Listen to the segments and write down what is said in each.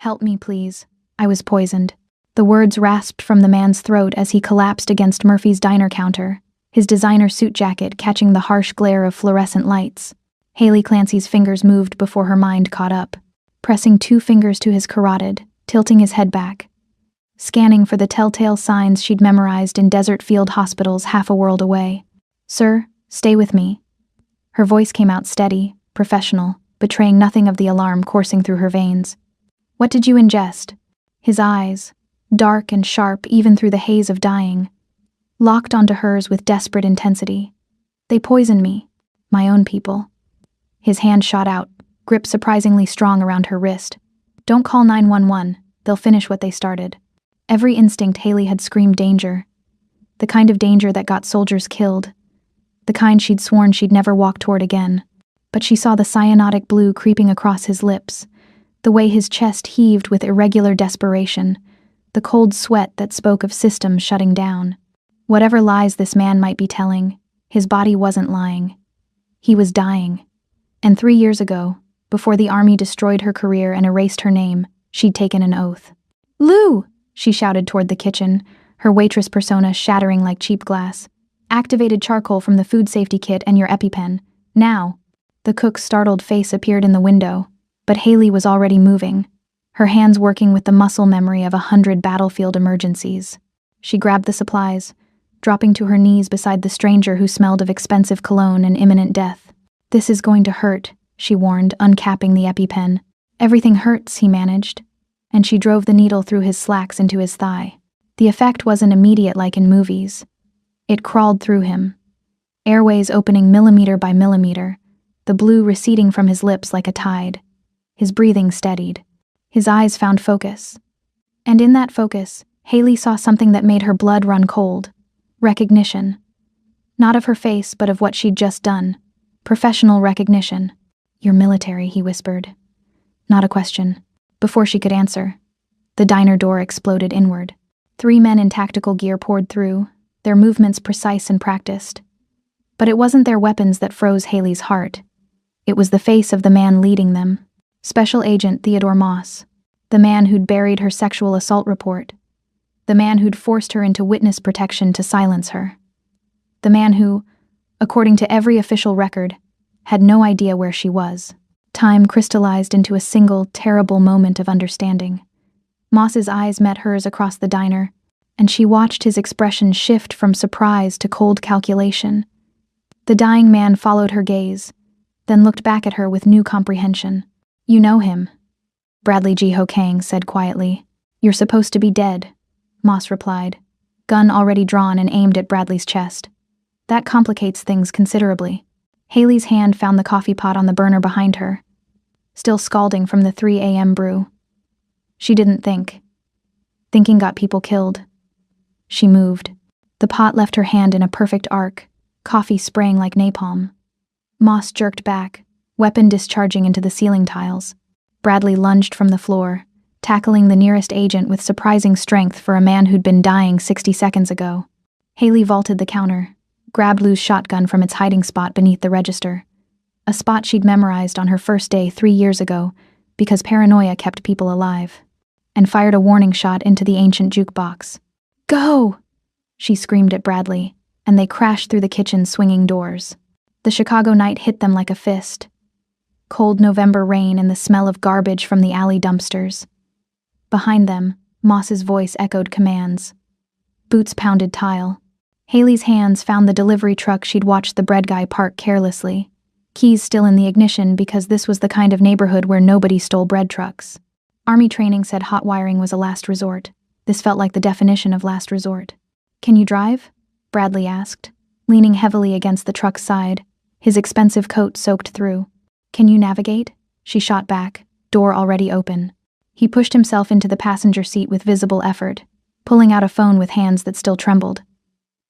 Help me, please. I was poisoned. The words rasped from the man's throat as he collapsed against Murphy's diner counter, his designer suit jacket catching the harsh glare of fluorescent lights. Haley Clancy's fingers moved before her mind caught up, pressing 2 fingers to his carotid, tilting his head back, scanning for the telltale signs she'd memorized in desert field hospitals half a world away. "Sir, stay with me." Her voice came out steady, professional, betraying nothing of the alarm coursing through her veins. "What did you ingest?" His eyes, dark and sharp even through the haze of dying, locked onto hers with desperate intensity. "They poisoned me. My own people." His hand shot out, grip surprisingly strong around her wrist. "Don't call 911, they'll finish what they started." Every instinct Haley had screamed danger. The kind of danger that got soldiers killed. The kind she'd sworn she'd never walk toward again. But she saw the cyanotic blue creeping across his lips, the way his chest heaved with irregular desperation, the cold sweat that spoke of systems shutting down. Whatever lies this man might be telling, his body wasn't lying. He was dying. And 3 years ago, before the army destroyed her career and erased her name, she'd taken an oath. "Lou!" she shouted toward the kitchen, her waitress persona shattering like cheap glass. "Activated charcoal from the food safety kit and your EpiPen. Now." The cook's startled face appeared in the window, but Haley was already moving, her hands working with the muscle memory of 100 battlefield emergencies. She grabbed the supplies, dropping to her knees beside the stranger who smelled of expensive cologne and imminent death. "This is going to hurt," she warned, uncapping the EpiPen. "Everything hurts," he managed, and she drove the needle through his slacks into his thigh. The effect wasn't immediate like in movies. It crawled through him, airways opening millimeter by millimeter, the blue receding from his lips like a tide. His breathing steadied. His eyes found focus. And in that focus, Haley saw something that made her blood run cold. Recognition. Not of her face, but of what she'd just done. Professional recognition. "You're military," he whispered. Not a question. Before she could answer, the diner door exploded inward. 3 men in tactical gear poured through, their movements precise and practiced. But it wasn't their weapons that froze Haley's heart. It was the face of the man leading them. Special Agent Theodore Moss. The man who'd buried her sexual assault report. The man who'd forced her into witness protection to silence her. The man who, according to every official record, had no idea where she was. Time crystallized into a single, terrible moment of understanding. Moss's eyes met hers across the diner, and she watched his expression shift from surprise to cold calculation. The dying man followed her gaze, then looked back at her with new comprehension. "You know him," Bradley G. Hokang said quietly. "You're supposed to be dead," Moss replied, gun already drawn and aimed at Bradley's chest. "That complicates things considerably." Haley's hand found the coffee pot on the burner behind her, still scalding from the 3 a.m. brew. She didn't think. Thinking got people killed. She moved. The pot left her hand in a perfect arc, coffee spraying like napalm. Moss jerked back, weapon discharging into the ceiling tiles. Bradley lunged from the floor, tackling the nearest agent with surprising strength for a man who'd been dying 60 seconds ago. Haley vaulted the counter, grabbed Lou's shotgun from its hiding spot beneath the register, a spot she'd memorized on her first day 3 years ago because paranoia kept people alive, and fired a warning shot into the ancient jukebox. "Go!" she screamed at Bradley, and they crashed through the kitchen's swinging doors. The Chicago night hit them like a fist. Cold November rain and the smell of garbage from the alley dumpsters. Behind them, Moss's voice echoed commands. Boots pounded tile. Haley's hands found the delivery truck she'd watched the bread guy park carelessly, keys still in the ignition because this was the kind of neighborhood where nobody stole bread trucks. Army training said hot wiring was a last resort. This felt like the definition of last resort. "Can you drive?" Bradley asked, leaning heavily against the truck's side, his expensive coat soaked through. "Can you navigate?" She shot back, door already open. He pushed himself into the passenger seat with visible effort, pulling out a phone with hands that still trembled.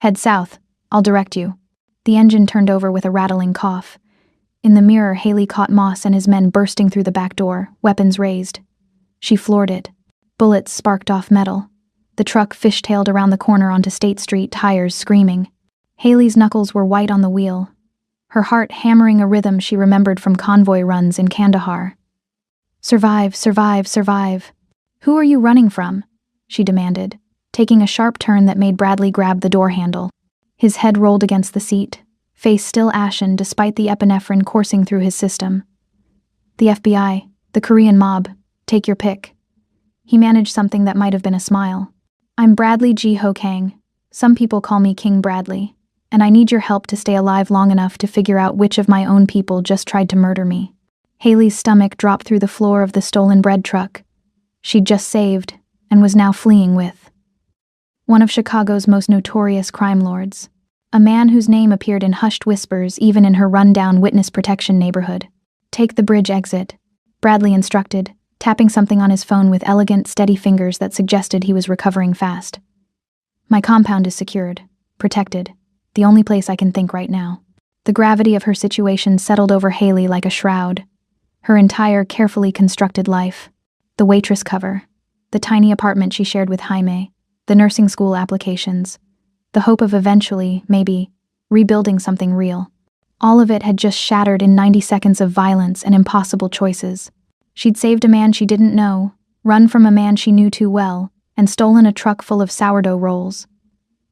"Head south. I'll direct you." The engine turned over with a rattling cough. In the mirror, Haley caught Moss and his men bursting through the back door, weapons raised. She floored it. Bullets sparked off metal. The truck fishtailed around the corner onto State Street, tires screaming. Haley's knuckles were white on the wheel, her heart hammering a rhythm she remembered from convoy runs in Kandahar. "Survive, survive, survive," Who are you running from? She demanded, taking a sharp turn that made Bradley grab the door handle. His head rolled against the seat, face still ashen despite the epinephrine coursing through his system. The FBI, the Korean mob, take your pick. He managed something that might have been a smile. I'm Bradley G. Ho Kang. Some people call me King Bradley, and I need your help to stay alive long enough to figure out which of my own people just tried to murder me. Haley's stomach dropped through the floor of the stolen bread truck she'd just saved and was now fleeing with. One of Chicago's most notorious crime lords, a man whose name appeared in hushed whispers even in her run-down witness protection neighborhood. Take the bridge exit, Bradley instructed, tapping something on his phone with elegant, steady fingers that suggested he was recovering fast. My compound is secured, protected, the only place I can think right now. The gravity of her situation settled over Haley like a shroud. Her entire carefully constructed life, the Waitress cover, the tiny apartment she shared with Jaime, the nursing school applications, the hope of eventually, maybe, rebuilding something real. All of it had just shattered in 90 seconds of violence and impossible choices. She'd saved a man she didn't know, run from a man she knew too well, and stolen a truck full of sourdough rolls.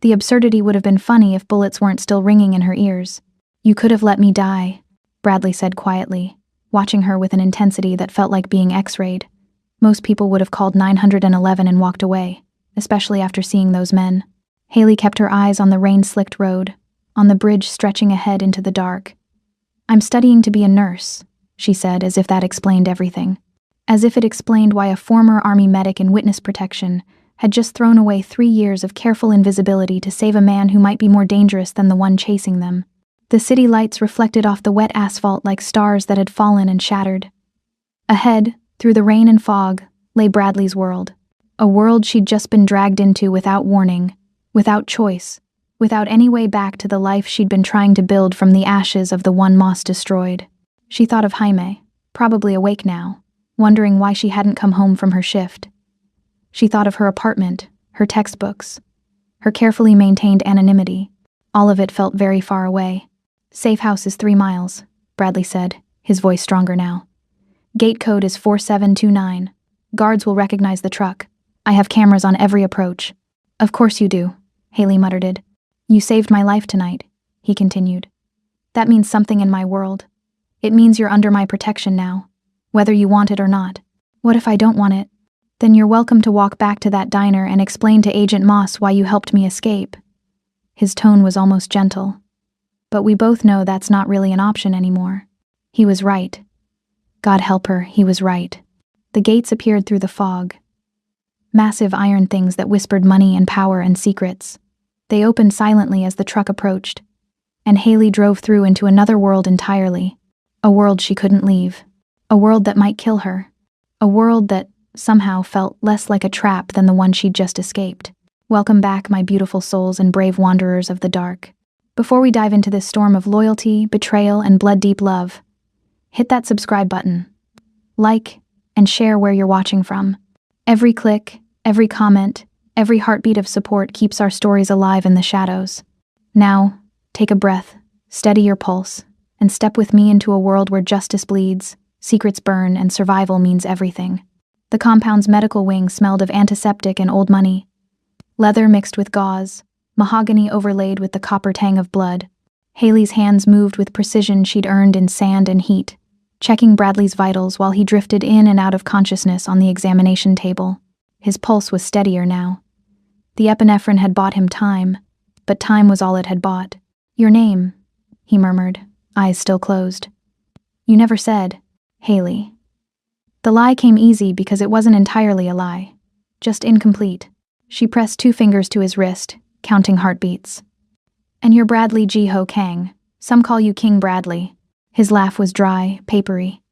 The absurdity would have been funny if bullets weren't still ringing in her ears. You could have let me die, Bradley said quietly, watching her with an intensity that felt like being X-rayed. Most people would have called 911 and walked away, especially after seeing those men. Haley kept her eyes on the rain-slicked road, on the bridge stretching ahead into the dark. I'm studying to be a nurse, she said, as if that explained everything. As if it explained why a former Army medic in witness protection had just thrown away 3 years of careful invisibility to save a man who might be more dangerous than the one chasing them. The city lights reflected off the wet asphalt like stars that had fallen and shattered. Ahead, through the rain and fog, lay Bradley's world. A world she'd just been dragged into without warning, without choice, without any way back to the life she'd been trying to build from the ashes of the one Moss destroyed. She thought of Jaime, probably awake now, wondering why she hadn't come home from her shift. She thought of her apartment, her textbooks, her carefully maintained anonymity. All of it felt very far away. Safe house is 3 miles, Bradley said, his voice stronger now. Gate code is 4729. Guards will recognize the truck. I have cameras on every approach. Of course you do, Haley muttered. You saved my life tonight, he continued. That means something in my world. It means you're under my protection now, whether you want it or not. What if I don't want it? Then you're welcome to walk back to that diner and explain to Agent Moss why you helped me escape. His tone was almost gentle. But we both know that's not really an option anymore. He was right. God help her, he was right. The gates appeared through the fog. Massive iron things that whispered money and power and secrets. They opened silently as the truck approached, and Haley drove through into another world entirely. A world she couldn't leave. A world that might kill her. A world that somehow felt less like a trap than the one she'd just escaped. Welcome back, my beautiful souls and brave wanderers of the dark. Before we dive into this storm of loyalty, betrayal, and blood-deep love, hit that subscribe button. Like and share where you're watching from. Every click, every comment, every heartbeat of support keeps our stories alive in the shadows. Now, take a breath, steady your pulse, and step with me into a world where justice bleeds, secrets burn, and survival means everything. The compound's medical wing smelled of antiseptic and old money. Leather mixed with gauze, mahogany overlaid with the copper tang of blood. Haley's hands moved with precision she'd earned in sand and heat, checking Bradley's vitals while he drifted in and out of consciousness on the examination table. His pulse was steadier now. The epinephrine had bought him time, but time was all it had bought. Your name, he murmured, eyes still closed. You never said, Haley. The lie came easy because it wasn't entirely a lie, just incomplete. She pressed 2 fingers to his wrist, counting heartbeats. And you're Bradley G. Ho Kang. Some call you King Bradley. His laugh was dry, papery.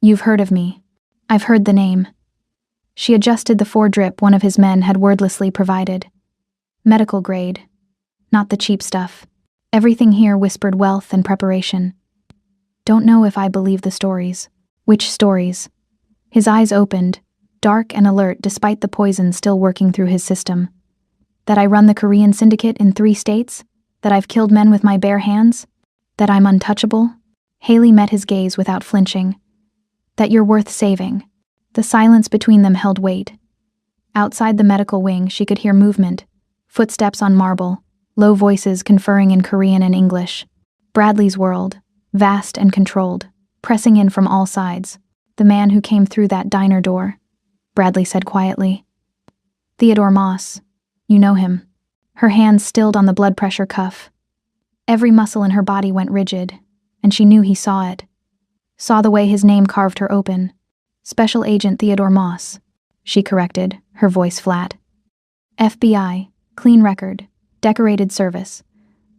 You've heard of me. I've heard the name. She adjusted the 4-drip one of his men had wordlessly provided. Medical grade. Not the cheap stuff. Everything here whispered wealth and preparation. Don't know if I believe the stories. Which stories? His eyes opened, dark and alert despite the poison still working through his system. That I run the Korean syndicate in 3 states? That I've killed men with my bare hands? That I'm untouchable? Haley met his gaze without flinching. That you're worth saving. The silence between them held weight, Outside the medical wing, she could hear movement, footsteps on marble, low voices conferring in Korean and English. Bradley's world, vast and controlled, pressing in from all sides. The man who came through that diner door, Bradley said quietly. Theodore Moss. You know him. Her hands stilled on the blood pressure cuff. Every muscle in her body went rigid, and she knew he saw it. Saw the way his name carved her open. Special Agent Theodore Moss, she corrected, her voice flat. FBI, clean record, decorated service.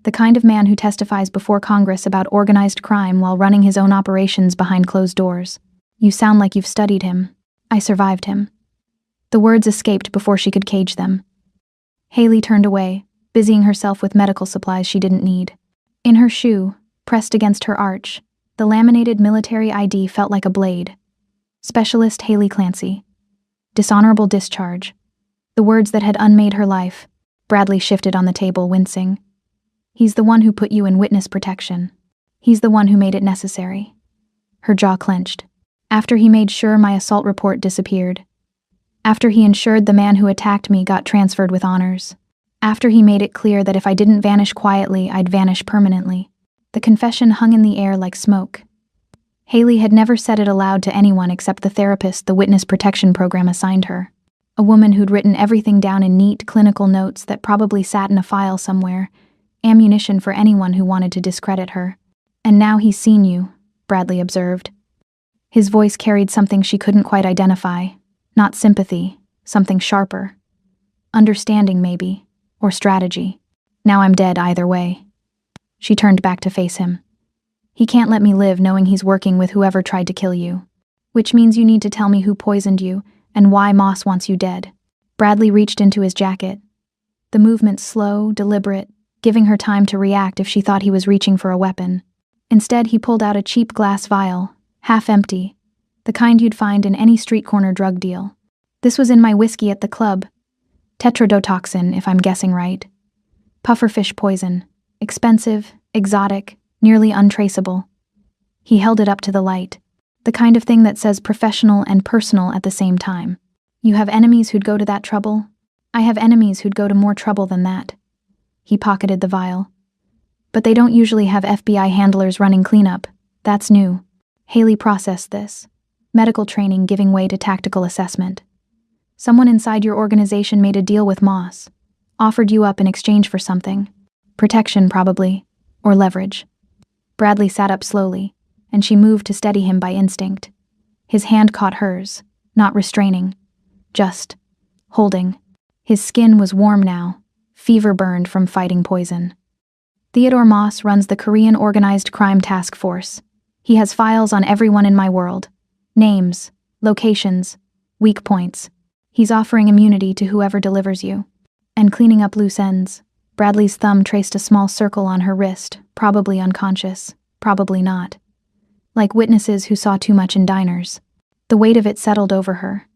The kind of man who testifies before Congress about organized crime while running his own operations behind closed doors. You sound like you've studied him. I survived him. The words escaped before she could cage them. Haley turned away, busying herself with medical supplies she didn't need. In her shoe, pressed against her arch, the laminated military ID felt like a blade. Specialist Haley Clancy. Dishonorable discharge. The words that had unmade her life. Bradley shifted on the table, wincing. He's the one who put you in witness protection. He's the one who made it necessary. Her jaw clenched. After he made sure my assault report disappeared. After he ensured the man who attacked me got transferred with honors. After he made it clear that if I didn't vanish quietly, I'd vanish permanently. The confession hung in the air like smoke. Haley had never said it aloud to anyone except the therapist the witness protection program assigned her. A woman who'd written everything down in neat, clinical notes that probably sat in a file somewhere, ammunition for anyone who wanted to discredit her. And now he's seen you, Bradley observed. His voice carried something she couldn't quite identify. Not sympathy, something sharper. Understanding, maybe, or strategy. Now I'm dead either way. She turned back to face him. He can't let me live knowing he's working with whoever tried to kill you. Which means you need to tell me who poisoned you and why Moss wants you dead. Bradley reached into his jacket. The movement slow, deliberate, giving her time to react if she thought he was reaching for a weapon. Instead, he pulled out a cheap glass vial, half empty, the kind you'd find in any street corner drug deal. This was in my whiskey at the club. Tetrodotoxin, if I'm guessing right. Pufferfish poison. Expensive, exotic, nearly untraceable. He held it up to the light. The kind of thing that says professional and personal at the same time. You have enemies who'd go to that trouble? I have enemies who'd go to more trouble than that. He pocketed the vial. But they don't usually have FBI handlers running cleanup. That's new. Haley processed this. Medical training giving way to tactical assessment. Someone inside your organization made a deal with Moss. Offered you up in exchange for something. Protection, probably. Or leverage. Bradley sat up slowly, and she moved to steady him by instinct. His hand caught hers, not restraining. Just holding. His skin was warm now, fever burned from fighting poison. Theodore Moss runs the Korean Organized Crime Task Force. He has files on everyone in my world. Names, locations, weak points. He's offering immunity to whoever delivers you. And cleaning up loose ends. Bradley's thumb traced a small circle on her wrist, probably unconscious, probably not. Like witnesses who saw too much in diners. The weight of it settled over her.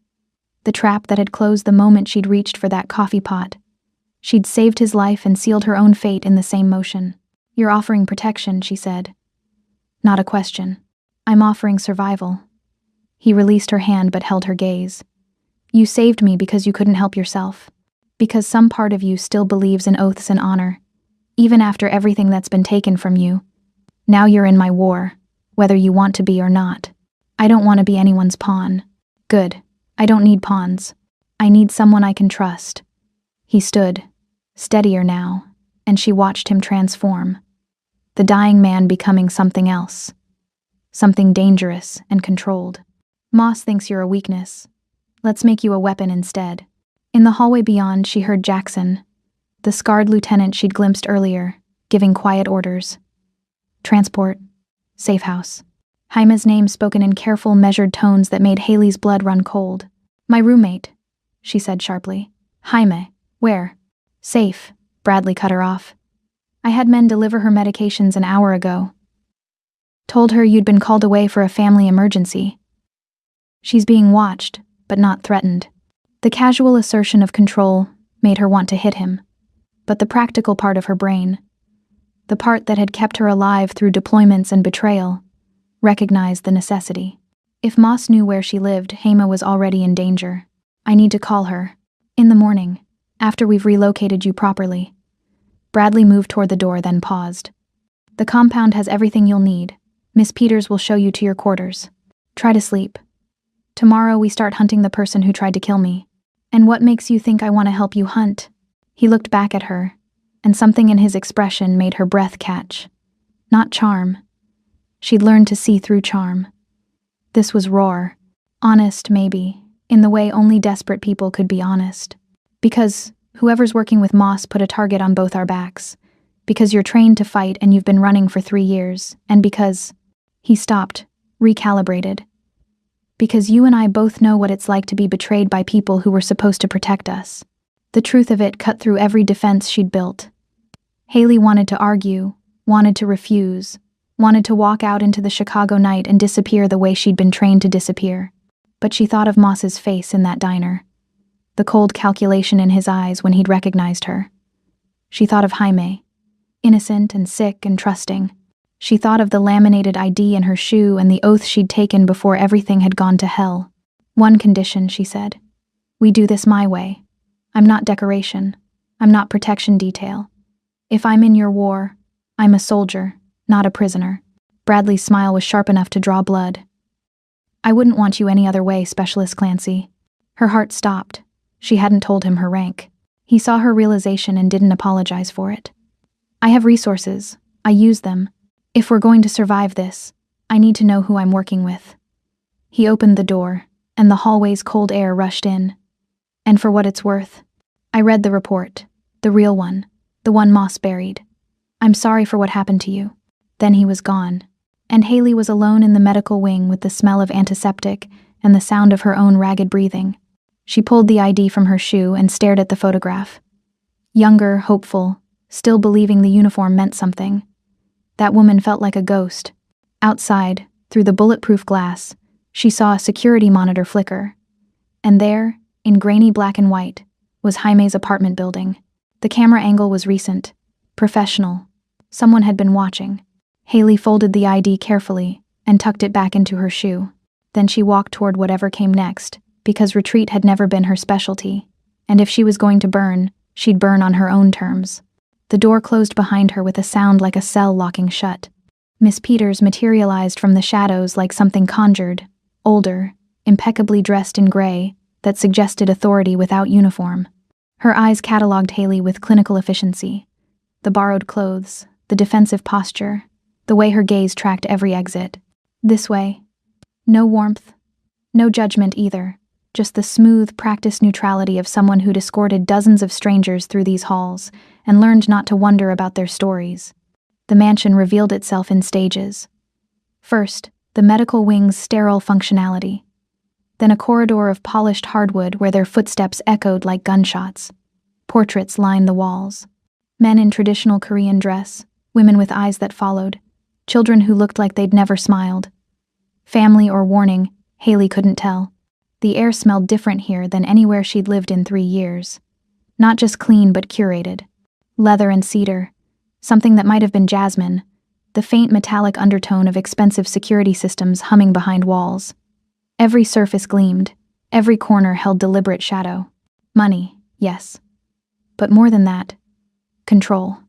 The trap that had closed the moment she'd reached for that coffee pot. She'd saved his life and sealed her own fate in the same motion. You're offering protection, she said. Not a question. I'm offering survival. He released her hand but held her gaze. You saved me because you couldn't help yourself. Because some part of you still believes in oaths and honor. Even after everything that's been taken from you. Now you're in my war, whether you want to be or not. I don't want to be anyone's pawn. Good. I don't need pawns. I need someone I can trust. He stood, steadier now, and she watched him transform. The dying man becoming something else. Something dangerous and controlled. Moss thinks you're a weakness. Let's make you a weapon instead. In the hallway beyond, she heard Jackson, the scarred lieutenant she'd glimpsed earlier, giving quiet orders. Transport. Safe house. Jaime's name spoken in careful, measured tones that made Haley's blood run cold. My roommate, she said sharply. Jaime, where? Safe, Bradley cut her off. I had men deliver her medications an hour ago. Told her you'd been called away for a family emergency. She's being watched, but not threatened. The casual assertion of control made her want to hit him. But the practical part of her brain, the part that had kept her alive through deployments and betrayal, recognized the necessity. If Moss knew where she lived, Jaime was already in danger. I need to call her. In the morning, after we've relocated you properly. Bradley moved toward the door, then paused. The compound has everything you'll need. Miss Peters will show you to your quarters. Try to sleep. Tomorrow we start hunting the person who tried to kill me. And what makes you think I want to help you hunt? He looked back at her, and something in his expression made her breath catch. Not charm. She'd learned to see through charm. This was raw. Honest, maybe, in the way only desperate people could be honest. Because whoever's working with Moss put a target on both our backs. Because you're trained to fight and you've been running for 3 years. And because... He stopped, recalibrated. Because you and I both know what it's like to be betrayed by people who were supposed to protect us. The truth of it cut through every defense she'd built. Haley wanted to argue, wanted to refuse, wanted to walk out into the Chicago night and disappear the way she'd been trained to disappear. But she thought of Moss's face in that diner. The cold calculation in his eyes when he'd recognized her. She thought of Jaime, innocent and sick and trusting. She thought of the laminated ID in her shoe and the oath she'd taken before everything had gone to hell. One condition, she said. We do this my way. I'm not decoration. I'm not protection detail. If I'm in your war, I'm a soldier, not a prisoner. Bradley's smile was sharp enough to draw blood. I wouldn't want you any other way, Specialist Clancy. Her heart stopped. She hadn't told him her rank. He saw her realization and didn't apologize for it. I have resources. I use them. If we're going to survive this, I need to know who I'm working with. He opened the door, and the hallway's cold air rushed in. And for what it's worth, I read the report, the real one, the one Moss buried. I'm sorry for what happened to you. Then he was gone, and Haley was alone in the medical wing with the smell of antiseptic and the sound of her own ragged breathing. She pulled the ID from her shoe and stared at the photograph. Younger, hopeful, still believing the uniform meant something. That woman felt like a ghost. Outside, through the bulletproof glass, she saw a security monitor flicker. And there, in grainy black and white, was Jaime's apartment building. The camera angle was recent, professional. Someone had been watching. Haley folded the ID carefully and tucked it back into her shoe. Then she walked toward whatever came next, because retreat had never been her specialty. And if she was going to burn, she'd burn on her own terms. The door closed behind her with a sound like a cell locking shut. Miss Peters materialized from the shadows like something conjured, older, impeccably dressed in gray, that suggested authority without uniform. Her eyes catalogued Haley with clinical efficiency. The borrowed clothes, the defensive posture, the way her gaze tracked every exit. This way. No warmth, no judgment either, just the smooth, practiced neutrality of someone who'd escorted dozens of strangers through these halls and learned not to wonder about their stories. The mansion revealed itself in stages. First, the medical wing's sterile functionality. Then a corridor of polished hardwood where their footsteps echoed like gunshots. Portraits lined the walls. Men in traditional Korean dress, women with eyes that followed, children who looked like they'd never smiled. Family or warning, Haley couldn't tell. The air smelled different here than anywhere she'd lived in 3 years. Not just clean but curated. Leather and cedar, something that might have been jasmine, the faint metallic undertone of expensive security systems humming behind walls. Every surface gleamed, every corner held deliberate shadow. Money, yes. But more than that, control.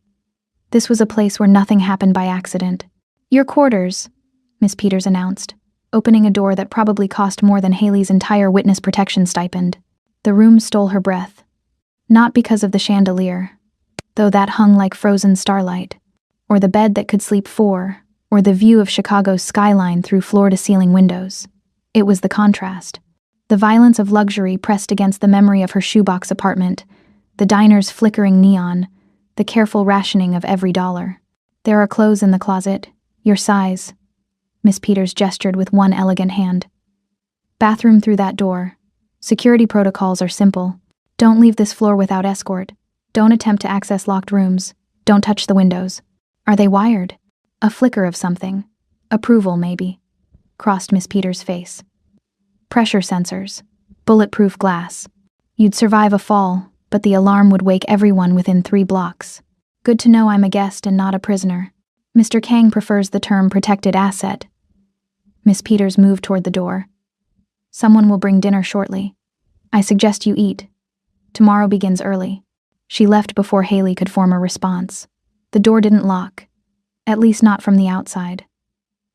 This was a place where nothing happened by accident. Your quarters, Miss Peters announced, opening a door that probably cost more than Haley's entire witness protection stipend. The room stole her breath. Not because of the chandelier, though that hung like frozen starlight, or the bed that could sleep 4, or the view of Chicago's skyline through floor-to-ceiling windows. It was the contrast. The violence of luxury pressed against the memory of her shoebox apartment, the diner's flickering neon, the careful rationing of every dollar. There are clothes in the closet, your size. Miss Peters gestured with one elegant hand. Bathroom through that door. Security protocols are simple. Don't leave this floor without escort. Don't attempt to access locked rooms. Don't touch the windows. Are they wired? A flicker of something. Approval, maybe. Crossed Miss Peters' face. Pressure sensors. Bulletproof glass. You'd survive a fall, but the alarm would wake everyone within 3 blocks. Good to know I'm a guest and not a prisoner. Mr. Kang prefers the term protected asset. Miss Peters moved toward the door. Someone will bring dinner shortly. I suggest you eat. Tomorrow begins early. She left before Haley could form a response. The door didn't lock, at least not from the outside.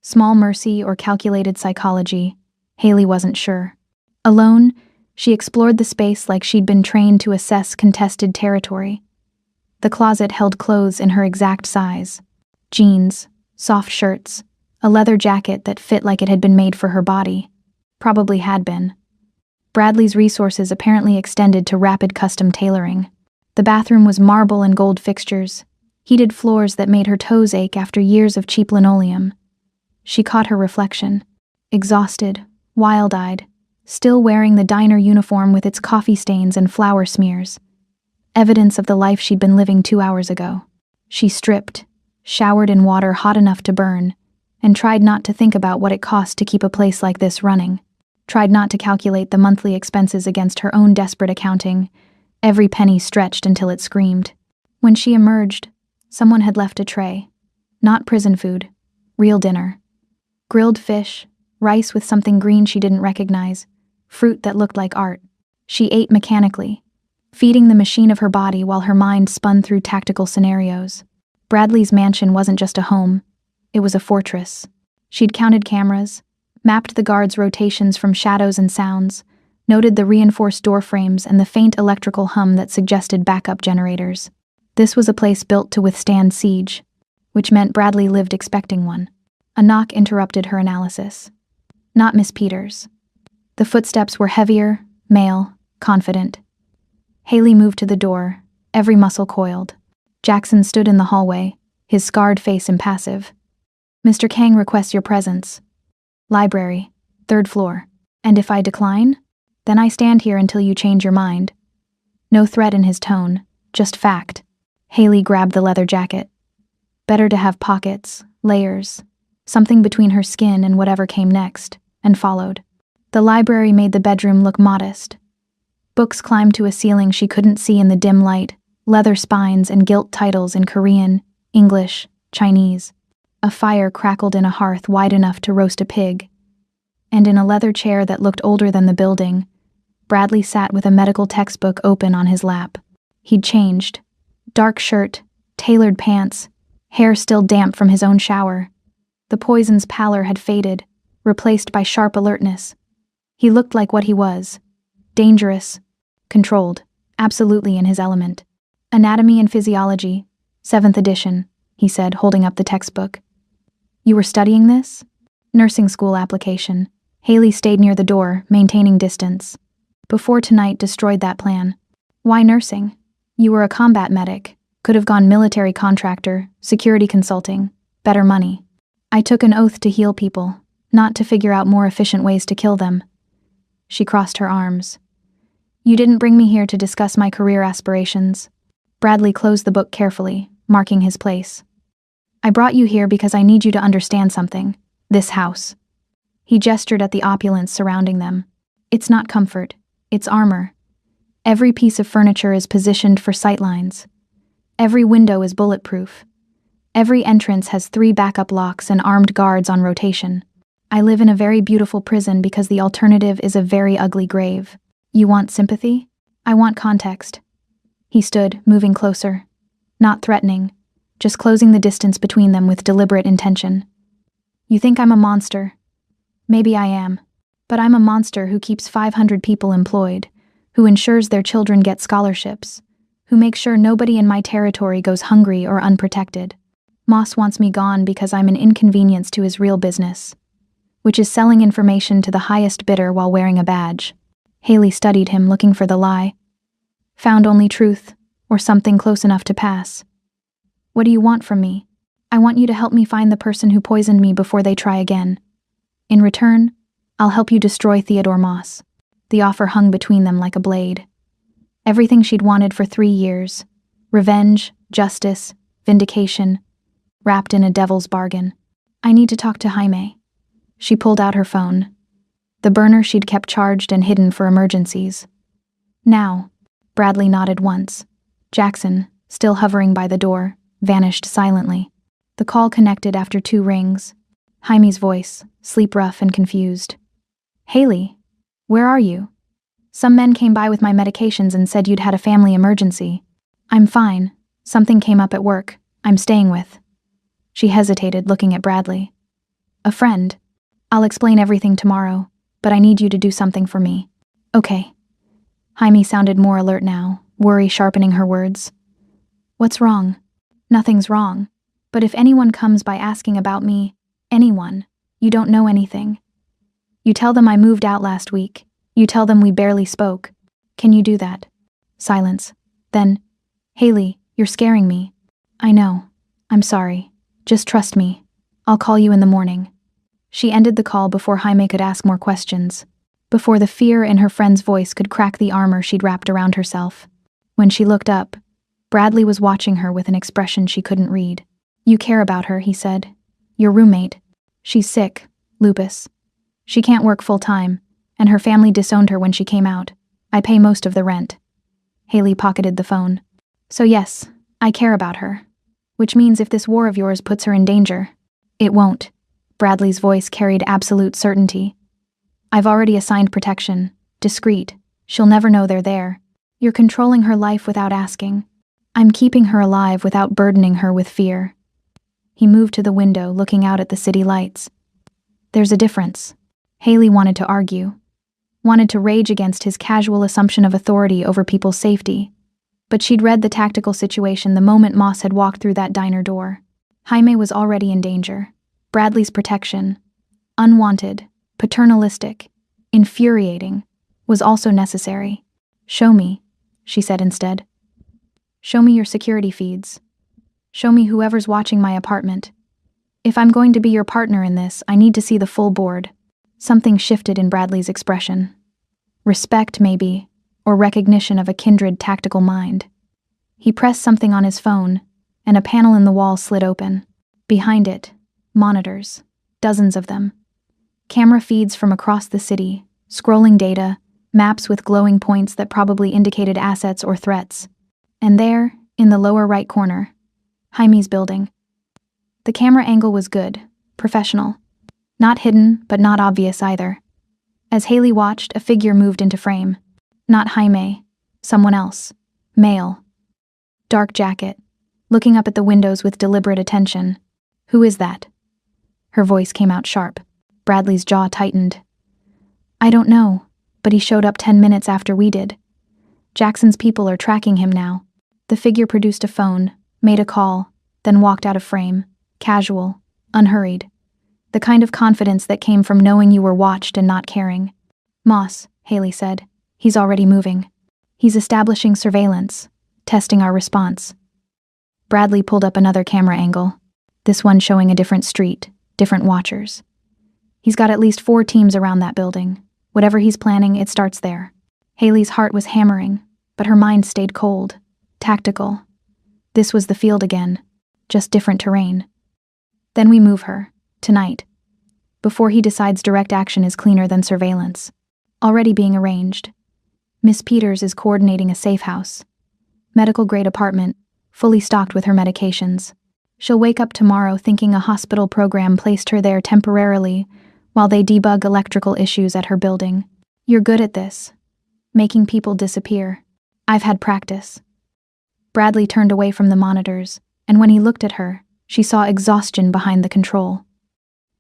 Small mercy or calculated psychology, Haley wasn't sure. Alone, she explored the space like she'd been trained to assess contested territory. The closet held clothes in her exact size. Jeans, soft shirts, a leather jacket that fit like it had been made for her body. Probably had been. Bradley's resources apparently extended to rapid custom tailoring. The bathroom was marble and gold fixtures, heated floors that made her toes ache after years of cheap linoleum. She caught her reflection, exhausted, wild-eyed, still wearing the diner uniform with its coffee stains and flour smears. Evidence of the life she'd been living 2 hours ago. She stripped, showered in water hot enough to burn, and tried not to think about what it cost to keep a place like this running. Tried not to calculate the monthly expenses against her own desperate accounting, every penny stretched until it screamed. When she emerged, someone had left a tray. Not prison food, real dinner. Grilled fish, rice with something green she didn't recognize, fruit that looked like art. She ate mechanically, feeding the machine of her body while her mind spun through tactical scenarios. Bradley's mansion wasn't just a home, it was a fortress. She'd counted cameras, mapped the guards' rotations from shadows and sounds, noted the reinforced door frames and the faint electrical hum that suggested backup generators. This was a place built to withstand siege, which meant Bradley lived expecting one. A knock interrupted her analysis. Not Miss Peters. The footsteps were heavier, male, confident. Haley moved to the door, every muscle coiled. Jackson stood in the hallway, his scarred face impassive. Mr. Kang requests your presence. Library, 3rd floor. And if I decline? Then I stand here until you change your mind. No threat in his tone, just fact. Haley grabbed the leather jacket. Better to have pockets, layers, something between her skin and whatever came next, and followed. The library made the bedroom look modest. Books climbed to a ceiling she couldn't see in the dim light, leather spines and gilt titles in Korean, English, Chinese. A fire crackled in a hearth wide enough to roast a pig. And in a leather chair that looked older than the building, Bradley sat with a medical textbook open on his lap. He'd changed. Dark shirt, tailored pants, hair still damp from his own shower. The poison's pallor had faded, replaced by sharp alertness. He looked like what he was. Dangerous, controlled, absolutely in his element. Anatomy and Physiology, 7th edition, he said, holding up the textbook. You were studying this? Nursing school application. Haley stayed near the door, maintaining distance. Before tonight destroyed that plan. Why nursing? You were a combat medic. Could have gone military contractor, security consulting, better money. I took an oath to heal people, not to figure out more efficient ways to kill them. She crossed her arms. You didn't bring me here to discuss my career aspirations. Bradley closed the book carefully, marking his place. I brought you here because I need you to understand something. This house. He gestured at the opulence surrounding them. It's not comfort, it's armor. Every piece of furniture is positioned for sightlines. Every window is bulletproof. Every entrance has 3 backup locks and armed guards on rotation. I live in a very beautiful prison because the alternative is a very ugly grave. You want sympathy? I want context. He stood, moving closer. Not threatening, just closing the distance between them with deliberate intention. You think I'm a monster? Maybe I am. But I'm a monster who keeps 500 people employed, who ensures their children get scholarships, who makes sure nobody in my territory goes hungry or unprotected. Moss wants me gone because I'm an inconvenience to his real business, which is selling information to the highest bidder while wearing a badge. Haley studied him, looking for the lie. Found only truth, or something close enough to pass. What do you want from me? I want you to help me find the person who poisoned me before they try again. In return, I'll help you destroy Theodore Moss. The offer hung between them like a blade. Everything she'd wanted for 3 years. Revenge, justice, vindication, wrapped in a devil's bargain. I need to talk to Jaime. She pulled out her phone. The burner she'd kept charged and hidden for emergencies. Now. Bradley nodded once. Jackson, still hovering by the door, vanished silently. The call connected after 2 rings. Jaime's voice, sleep rough and confused. Haley, where are you? Some men came by with my medications and said you'd had a family emergency. I'm fine. Something came up at work. I'm staying with. She hesitated, looking at Bradley. A friend. I'll explain everything tomorrow, but I need you to do something for me. Okay. Jaime sounded more alert now, worry sharpening her words. What's wrong? Nothing's wrong. But if anyone comes by asking about me, anyone, you don't know anything. You tell them I moved out last week. You tell them we barely spoke. Can you do that? Silence. Then, Haley, you're scaring me. I know. I'm sorry. Just trust me. I'll call you in the morning. She ended the call before Jaime could ask more questions, before the fear in her friend's voice could crack the armor she'd wrapped around herself. When she looked up, Bradley was watching her with an expression she couldn't read. You care about her, he said. Your roommate. She's sick, lupus. She can't work full-time, and her family disowned her when she came out. I pay most of the rent. Haley pocketed the phone. So yes, I care about her. Which means if this war of yours puts her in danger, it won't. Bradley's voice carried absolute certainty. I've already assigned protection. Discreet. She'll never know they're there. You're controlling her life without asking. I'm keeping her alive without burdening her with fear. He moved to the window, looking out at the city lights. There's a difference. Haley wanted to argue. Wanted to rage against his casual assumption of authority over people's safety. But she'd read the tactical situation the moment Moss had walked through that diner door. Jaime was already in danger. Bradley's protection, unwanted, paternalistic, infuriating, was also necessary. Show me, she said instead. Show me your security feeds. Show me whoever's watching my apartment. If I'm going to be your partner in this, I need to see the full board. Something shifted in Bradley's expression. Respect, maybe, or recognition of a kindred tactical mind. He pressed something on his phone, and a panel in the wall slid open. Behind it, monitors, dozens of them. Camera feeds from across the city, scrolling data, maps with glowing points that probably indicated assets or threats. And there, in the lower right corner, Jaime's building. The camera angle was good, professional. Not hidden, but not obvious either. As Haley watched, a figure moved into frame. Not Jaime, someone else. Male. Dark jacket, looking up at the windows with deliberate attention. Who is that? Her voice came out sharp. Bradley's jaw tightened. I don't know, but he showed up 10 minutes after we did. Jackson's people are tracking him now. The figure produced a phone, made a call, then walked out of frame, casual, unhurried. The kind of confidence that came from knowing you were watched and not caring. Moss, Haley said. He's already moving. He's establishing surveillance, testing our response. Bradley pulled up another camera angle, this one showing a different street, different watchers. He's got at least 4 teams around that building. Whatever he's planning, it starts there. Haley's heart was hammering, but her mind stayed cold, tactical. This was the field again, just different terrain. Then we move her, tonight. Before he decides direct action is cleaner than surveillance. Already being arranged. Miss Peters is coordinating a safe house. Medical-grade apartment, fully stocked with her medications. She'll wake up tomorrow thinking a hospital program placed her there temporarily while they debug electrical issues at her building. You're good at this. Making people disappear. I've had practice. Bradley turned away from the monitors, and when he looked at her, she saw exhaustion behind the control.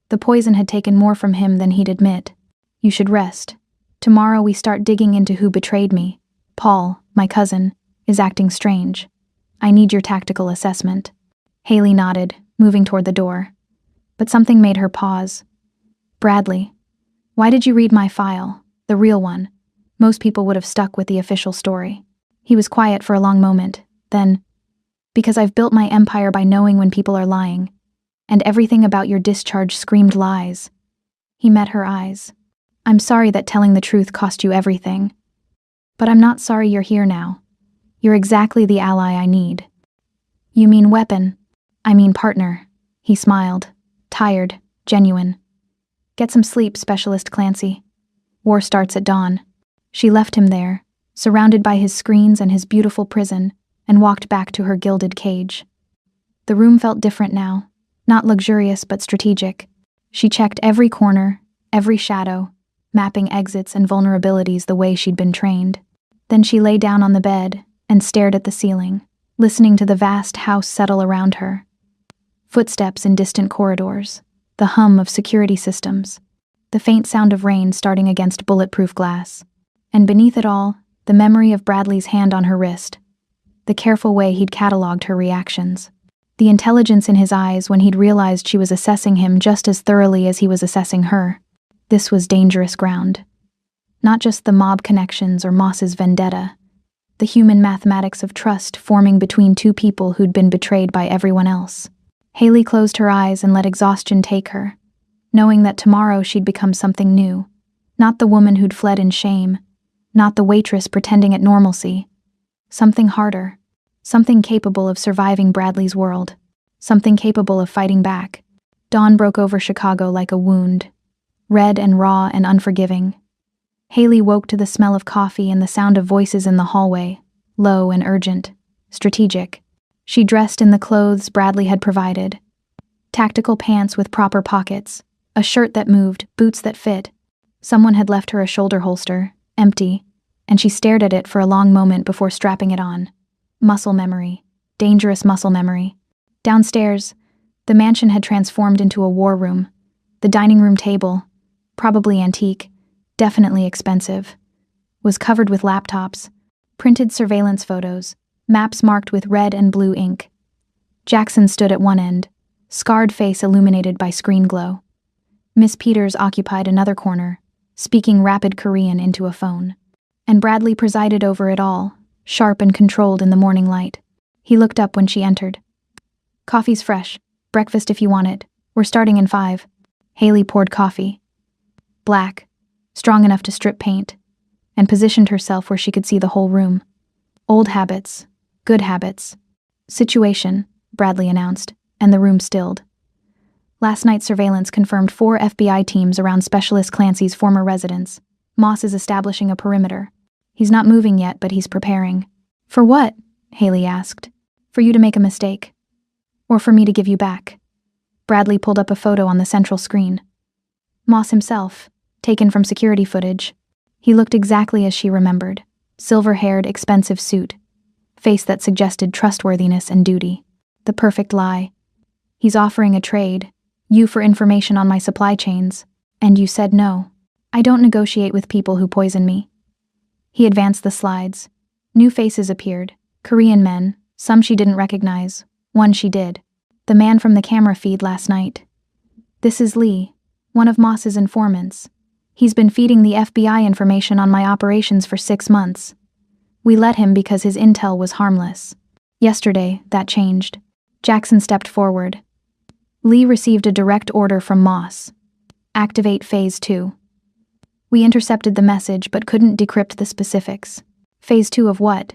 The poison had taken more from him than he'd admit. You should rest. Tomorrow we start digging into who betrayed me. Paul, my cousin, is acting strange. I need your tactical assessment. Haley nodded, moving toward the door. But something made her pause. Bradley, why did you read my file, the real one? Most people would have stuck with the official story. He was quiet for a long moment, then, because I've built my empire by knowing when people are lying, and everything about your discharge screamed lies. He met her eyes. I'm sorry that telling the truth cost you everything. But I'm not sorry you're here now. You're exactly the ally I need. You mean weapon? I mean partner. He smiled. Tired, genuine. Get some sleep, Specialist Clancy. War starts at dawn. She left him there, surrounded by his screens and his beautiful prison, and walked back to her gilded cage. The room felt different now, not luxurious but strategic. She checked every corner, every shadow, mapping exits and vulnerabilities the way she'd been trained. Then she lay down on the bed and stared at the ceiling, listening to the vast house settle around her. Footsteps in distant corridors, the hum of security systems, the faint sound of rain starting against bulletproof glass. And beneath it all, the memory of Bradley's hand on her wrist, the careful way he'd catalogued her reactions, the intelligence in his eyes when he'd realized she was assessing him just as thoroughly as he was assessing her. This was dangerous ground. Not just the mob connections or Moss's vendetta, the human mathematics of trust forming between two people who'd been betrayed by everyone else. Haley closed her eyes and let exhaustion take her, knowing that tomorrow she'd become something new. Not the woman who'd fled in shame, not the waitress pretending at normalcy. Something harder, something capable of surviving Bradley's world, something capable of fighting back. Dawn broke over Chicago like a wound, red and raw and unforgiving. Haley woke to the smell of coffee and the sound of voices in the hallway, low and urgent, strategic. She dressed in the clothes Bradley had provided. Tactical pants with proper pockets, a shirt that moved, boots that fit. Someone had left her a shoulder holster, empty, and she stared at it for a long moment before strapping it on. Muscle memory. Dangerous muscle memory. Downstairs, the mansion had transformed into a war room. The dining room table, probably antique, definitely expensive, was covered with laptops, printed surveillance photos, maps marked with red and blue ink. Jackson stood at one end, scarred face illuminated by screen glow. Miss Peters occupied another corner, speaking rapid Korean into a phone. And Bradley presided over it all, sharp and controlled in the morning light. He looked up when she entered. "Coffee's fresh. Breakfast if you want it. We're starting in 5. Haley poured coffee. Black, strong enough to strip paint, and positioned herself where she could see the whole room. Old habits, good habits. "Situation," Bradley announced, and the room stilled. Last night's surveillance confirmed 4 FBI teams around Specialist Clancy's former residence. Moss is establishing a perimeter. He's not moving yet, but he's preparing. "For what?" Haley asked. "For you to make a mistake. Or for me to give you back." Bradley pulled up a photo on the central screen. Moss himself, taken from security footage. He looked exactly as she remembered. Silver-haired, expensive suit. Face that suggested trustworthiness and duty. The perfect lie. "He's offering a trade. You for information on my supply chains. And you said no. I don't negotiate with people who poison me." He advanced the slides. New faces appeared. Korean men, some she didn't recognize, one she did. The man from the camera feed last night. "This is Lee, one of Moss's informants. He's been feeding the FBI information on my operations for 6 months. We let him because his intel was harmless. Yesterday, that changed." Jackson stepped forward. "Lee received a direct order from Moss. Activate Phase 2. We intercepted the message but couldn't decrypt the specifics." "Phase 2 of what?"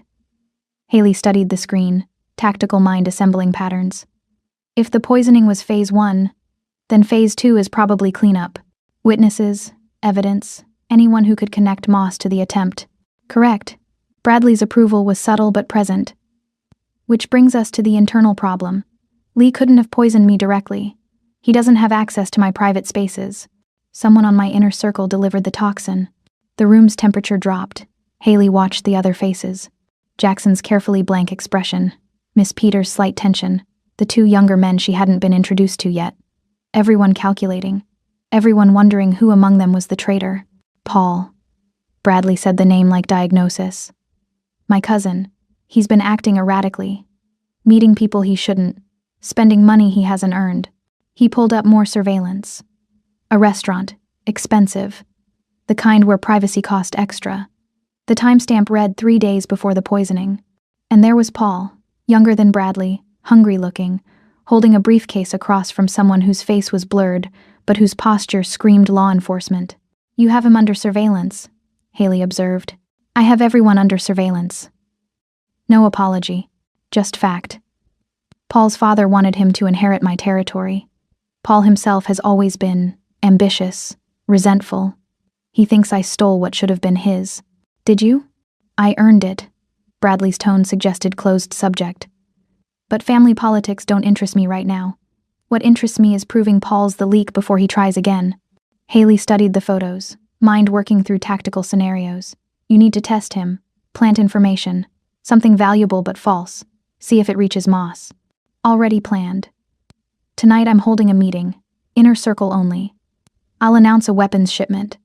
Haley studied the screen, tactical mind assembling patterns. "If the poisoning was Phase 1, then Phase 2 is probably cleanup. Witnesses, evidence, anyone who could connect Moss to the attempt." "Correct." Bradley's approval was subtle but present. "Which brings us to the internal problem. Lee couldn't have poisoned me directly. He doesn't have access to my private spaces. Someone on my inner circle delivered the toxin." The room's temperature dropped. Haley watched the other faces. Jackson's carefully blank expression, Miss Peters' slight tension, the 2 younger men she hadn't been introduced to yet. Everyone calculating. Everyone wondering who among them was the traitor. "Paul." Bradley said the name like diagnosis. "My cousin. He's been acting erratically. Meeting people he shouldn't. Spending money he hasn't earned." He pulled up more surveillance. A restaurant. Expensive. The kind where privacy cost extra. The timestamp read 3 days before the poisoning. And there was Paul, younger than Bradley, hungry-looking, holding a briefcase across from someone whose face was blurred, but whose posture screamed law enforcement. "You have him under surveillance," Haley observed. "I have everyone under surveillance." No apology, just fact. Paul's father wanted him to inherit my territory. Paul himself has always been ambitious, resentful. He thinks I stole what should have been his. "Did you?" "I earned it." Bradley's tone suggested closed subject. "But family politics don't interest me right now. What interests me is proving Paul's the leak before he tries again." Haley studied the photos. mind working through tactical scenarios. You need to test him, plant information, something valuable but false, see if it reaches Moss. Already planned. Tonight I'm holding a meeting, inner circle only. I'll announce a weapons shipment.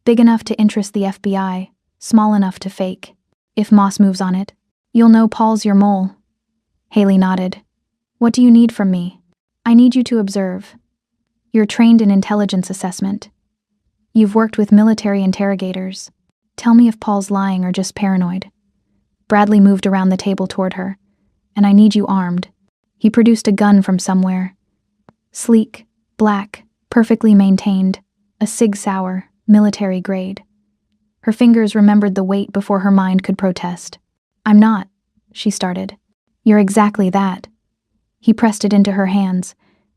Big enough to interest the FBI, small enough to fake. If Moss moves on it, you'll know Paul's your mole. Haley nodded. What do you need from me? I need you to observe. You're trained in intelligence assessment. You've worked with military interrogators. Tell me if Paul's lying or just paranoid. Bradley moved around the table toward her. And I need you armed. He produced a gun from somewhere. Sleek, black, perfectly maintained, a Sig Sauer, military grade. Her fingers remembered the weight before her mind could protest. I'm not, she started. You're exactly that. He pressed it into her hands,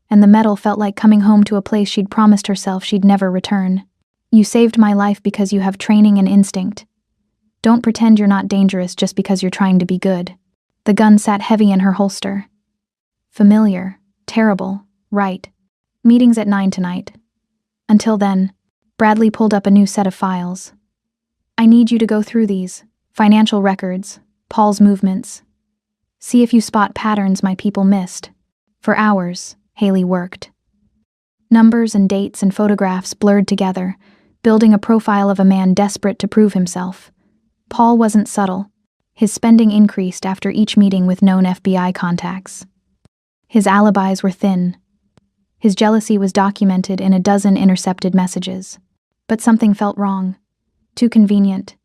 and the metal felt like coming home to a place she'd promised herself she'd never return. You saved my life because you have training and instinct. Don't pretend you're not dangerous just because you're trying to be good. The gun sat heavy in her holster. Familiar, terrible, right. Meeting's at 9 tonight. Until then, Bradley pulled up a new set of files. I need you to go through these, financial records, Paul's movements. See if you spot patterns my people missed. For hours, Haley worked. Numbers and dates and photographs blurred together, building a profile of a man desperate to prove himself. Paul wasn't subtle. His spending increased after each meeting with known FBI contacts. His alibis were thin. His jealousy was documented in a dozen intercepted messages. But something felt wrong. Too convenient.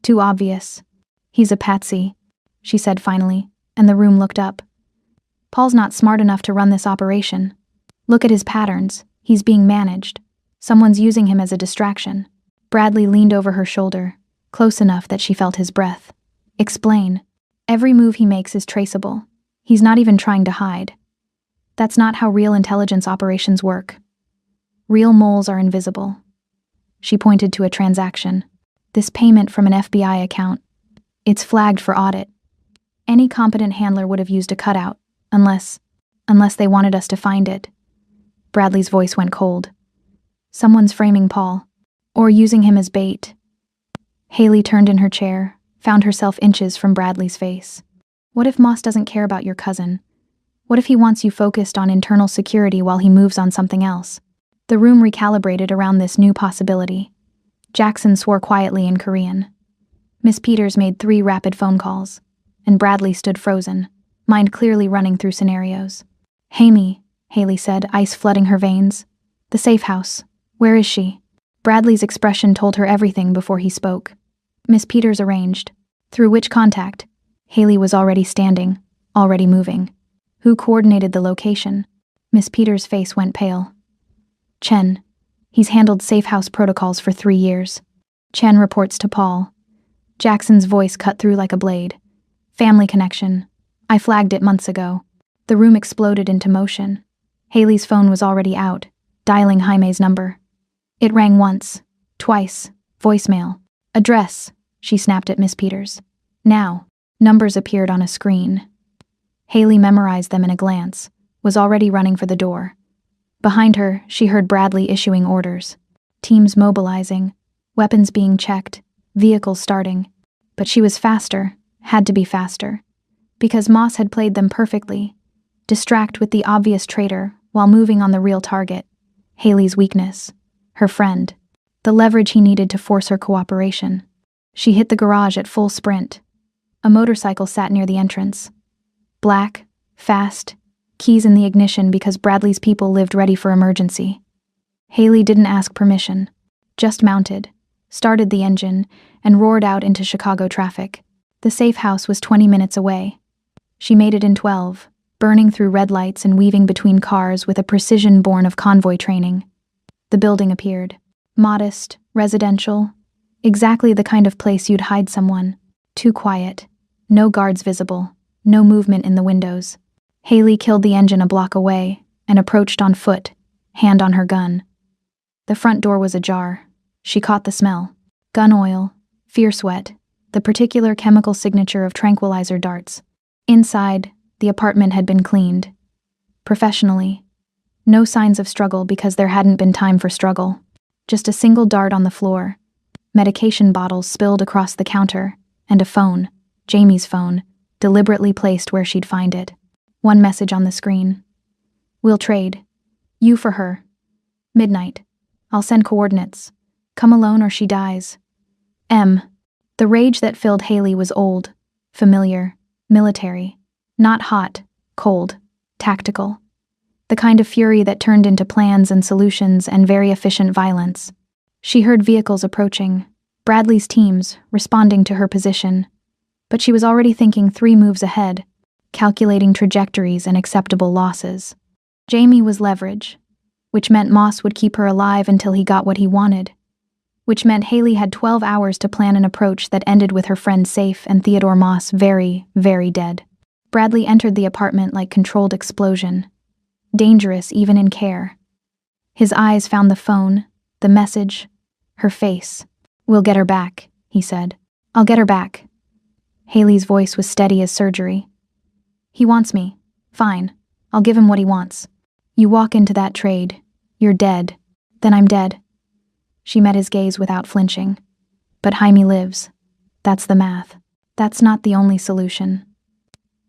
Too obvious. He's a patsy, she said finally, and the room looked up. Paul's not smart enough to run this operation. Look at his patterns. He's being managed. Someone's using him as a distraction. Bradley leaned over her shoulder, close enough that she felt his breath. Explain. Every move he makes is traceable. He's not even trying to hide. That's not how real intelligence operations work. Real moles are invisible. She pointed to a transaction. This payment from an FBI account. It's flagged for audit. Any competent handler would have used a cutout, unless they wanted us to find it. Bradley's voice went cold. Someone's framing Paul, or using him as bait. Haley turned in her chair, found herself inches from Bradley's face. What if Moss doesn't care about your cousin? What if he wants you focused on internal security while he moves on something else? The room recalibrated around this new possibility. Jackson swore quietly in Korean. Miss Peters made 3 rapid phone calls, and Bradley stood frozen, mind clearly running through scenarios. Hamie, Haley said, ice flooding her veins. The safe house. Where is she? Bradley's expression told her everything before he spoke. Miss Peters arranged. Through which contact? Haley was already standing, already moving. Who coordinated the location? Miss Peters' face went pale. Chen. He's handled safe house protocols for 3 years. Chen reports to Paul. Jackson's voice cut through like a blade. Family connection. I flagged it months ago. The room exploded into motion. Haley's phone was already out, dialing Jaime's number. It rang once, twice, voicemail. Address, she snapped at Miss Peters. Now, numbers appeared on a screen. Haley memorized them in a glance, was already running for the door. Behind her, she heard Bradley issuing orders. Teams mobilizing, weapons being checked, vehicles starting. But she was faster, had to be faster. Because Moss had played them perfectly. Distract with the obvious traitor while moving on the real target. Haley's weakness. Her friend. The leverage he needed to force her cooperation. She hit the garage at full sprint. A motorcycle sat near the entrance. Black, fast, keys in the ignition because Bradley's people lived ready for emergency. Haley didn't ask permission. Just mounted, started the engine, and roared out into Chicago traffic. The safe house was 20 minutes away. She made it in 12, burning through red lights and weaving between cars with a precision born of convoy training. The building appeared. Modest, residential, exactly the kind of place you'd hide someone. Too quiet. No guards visible. No movement in the windows. Haley killed the engine a block away and approached on foot, hand on her gun. The front door was ajar. She caught the smell. Gun oil, fierce sweat, the particular chemical signature of tranquilizer darts. Inside, the apartment had been cleaned. Professionally. No signs of struggle because there hadn't been time for struggle. Just a single dart on the floor. Medication bottles spilled across the counter, and a phone, Jamie's phone, deliberately placed where she'd find it. One message on the screen. We'll trade. You for her. Midnight. I'll send coordinates. Come alone or she dies. M. The rage that filled Haley was old, familiar, military. Not hot, cold, tactical. The kind of fury that turned into plans and solutions and very efficient violence. She heard vehicles approaching, Bradley's teams responding to her position. But she was already thinking 3 moves ahead, calculating trajectories and acceptable losses. Jamie was leverage, which meant Moss would keep her alive until he got what he wanted, which meant Haley had 12 hours to plan an approach that ended with her friend safe and Theodore Moss very, very dead. Bradley entered the apartment like controlled explosion, dangerous even in care. His eyes found the phone, the message, her face. We'll get her back, he said. I'll get her back. Haley's voice was steady as surgery. He wants me. Fine. I'll give him what he wants. You walk into that trade. You're dead. Then I'm dead. She met his gaze without flinching. But Jaime lives. That's the math. That's not the only solution.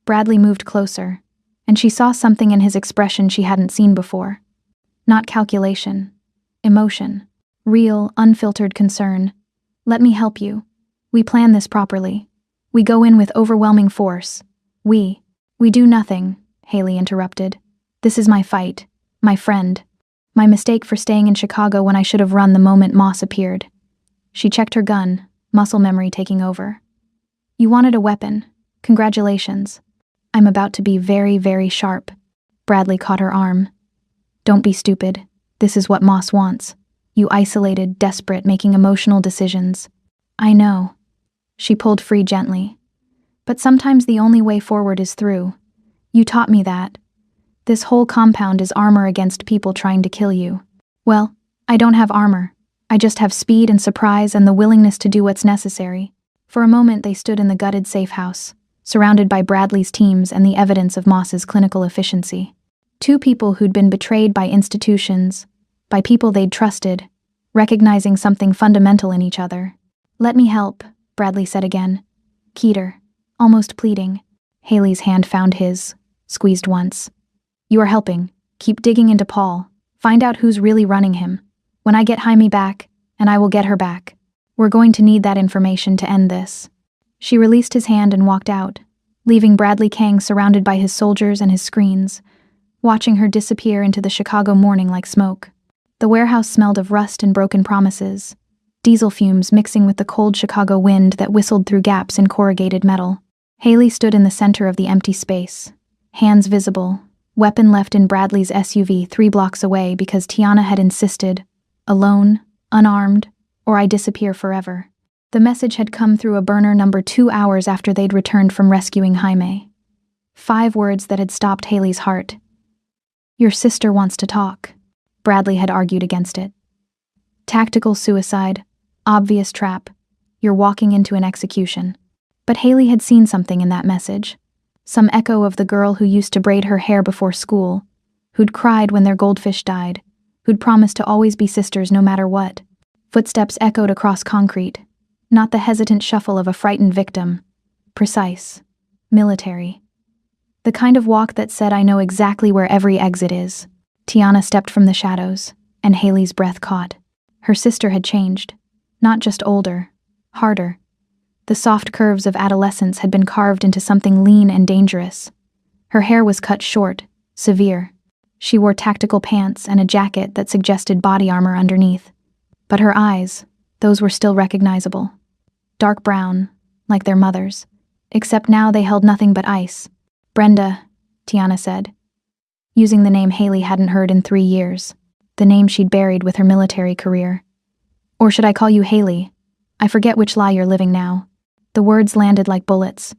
Bradley moved closer, and she saw something in his expression she hadn't seen before. Not calculation. Emotion. Real, unfiltered concern. Let me help you. We plan this properly. We go in with overwhelming force. We do nothing, Haley interrupted. This is my fight. My friend. My mistake for staying in Chicago when I should have run the moment Moss appeared. She checked her gun, muscle memory taking over. You wanted a weapon. Congratulations. I'm about to be very, very sharp. Bradley caught her arm. Don't be stupid. This is what Moss wants. You isolated, desperate, making emotional decisions. I know. She pulled free gently. But sometimes the only way forward is through. You taught me that. This whole compound is armor against people trying to kill you. Well, I don't have armor. I just have speed and surprise and the willingness to do what's necessary. For a moment they stood in the gutted safe house, surrounded by Bradley's teams and the evidence of Moss's clinical efficiency. 2 people who'd been betrayed by institutions, by people they'd trusted, recognizing something fundamental in each other. Let me help, Bradley said again. Keeter, almost pleading. Haley's hand found his, squeezed once. You are helping. Keep digging into Paul. Find out who's really running him. When I get Jaime back, and I will get her back. We're going to need that information to end this. She released his hand and walked out, leaving Bradley Kang surrounded by his soldiers and his screens, watching her disappear into the Chicago morning like smoke. The warehouse smelled of rust and broken promises, diesel fumes mixing with the cold Chicago wind that whistled through gaps in corrugated metal. Haley stood in the center of the empty space, hands visible, weapon left in Bradley's SUV 3 blocks away because Tiana had insisted, alone, unarmed, or I disappear forever. The message had come through a burner number 2 hours after they'd returned from rescuing Jaime. 5 words that had stopped Haley's heart. Your sister wants to talk. Bradley had argued against it. Tactical suicide, obvious trap. You're walking into an execution. But Haley had seen something in that message. Some echo of the girl who used to braid her hair before school, who'd cried when their goldfish died, who'd promised to always be sisters no matter what. Footsteps echoed across concrete, not the hesitant shuffle of a frightened victim. Precise. Military. The kind of walk that said, I know exactly where every exit is. Tiana stepped from the shadows, and Haley's breath caught. Her sister had changed. Not just older, harder. The soft curves of adolescence had been carved into something lean and dangerous. Her hair was cut short, severe. She wore tactical pants and a jacket that suggested body armor underneath. But her eyes, those were still recognizable. Dark brown, like their mother's, except now they held nothing but ice. Brenda, Tiana said, using the name Haley hadn't heard in 3 years, the name she'd buried with her military career. Or should I call you Haley? I forget which lie you're living now. The words landed like bullets.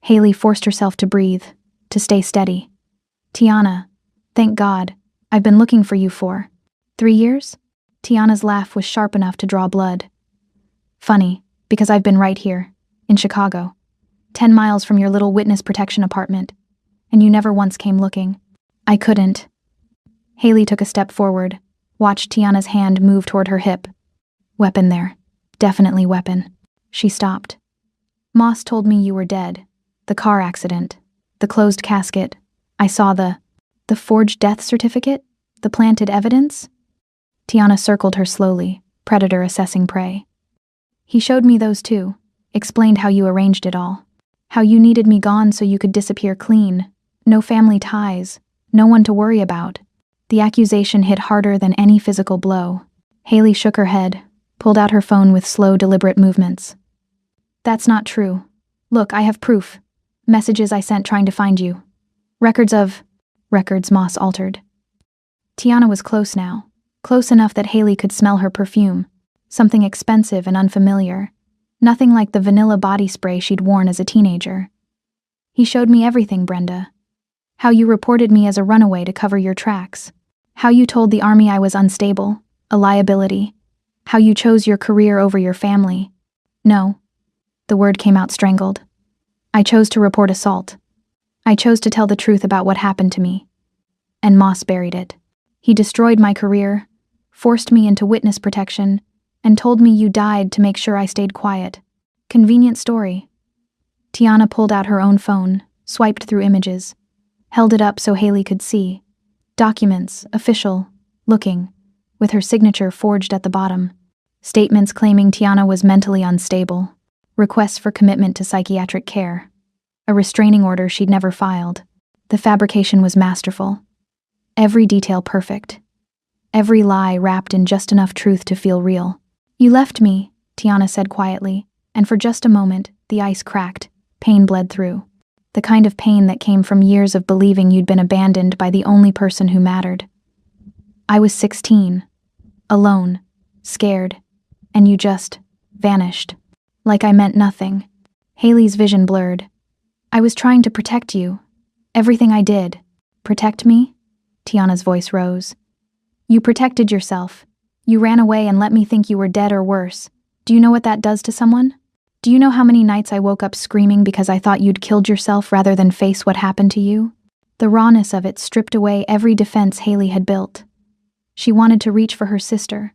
Haley forced herself to breathe, to stay steady. Tiana, thank God, I've been looking for you for 3 years? Tiana's laugh was sharp enough to draw blood. Funny, because I've been right here, in Chicago, 10 miles from your little witness protection apartment, and you never once came looking. I couldn't. Haley took a step forward, watched Tiana's hand move toward her hip. Weapon there. Definitely weapon. She stopped. Moss told me you were dead. The car accident. The closed casket. I saw the forged death certificate? The planted evidence? Tiana circled her slowly, predator assessing prey. He showed me those too. Explained how you arranged it all. How you needed me gone so you could disappear clean. No family ties. No one to worry about. The accusation hit harder than any physical blow. Haley shook her head, pulled out her phone with slow, deliberate movements. That's not true. Look, I have proof. Messages I sent trying to find you. Records Moss altered. Tiana was close now. Close enough that Haley could smell her perfume. Something expensive and unfamiliar. Nothing like the vanilla body spray she'd worn as a teenager. He showed me everything, Brenda. How you reported me as a runaway to cover your tracks. How you told the army I was unstable, a liability. How you chose your career over your family. No. The word came out strangled. I chose to report assault. I chose to tell the truth about what happened to me. And Moss buried it. He destroyed my career, forced me into witness protection, and told me you died to make sure I stayed quiet. Convenient story. Tiana pulled out her own phone, swiped through images, held it up so Haley could see. Documents, official, looking, with her signature forged at the bottom. Statements claiming Tiana was mentally unstable. Requests for commitment to psychiatric care. A restraining order she'd never filed. The fabrication was masterful. Every detail perfect. Every lie wrapped in just enough truth to feel real. You left me, Tiana said quietly, and for just a moment, the ice cracked, pain bled through. The kind of pain that came from years of believing you'd been abandoned by the only person who mattered. I was 16, alone, scared, and you just vanished. Like I meant nothing. Haley's vision blurred. I was trying to protect you. Everything I did. Protect me? Tiana's voice rose. You protected yourself. You ran away and let me think you were dead or worse. Do you know what that does to someone? Do you know how many nights I woke up screaming because I thought you'd killed yourself rather than face what happened to you? The rawness of it stripped away every defense Haley had built. She wanted to reach for her sister,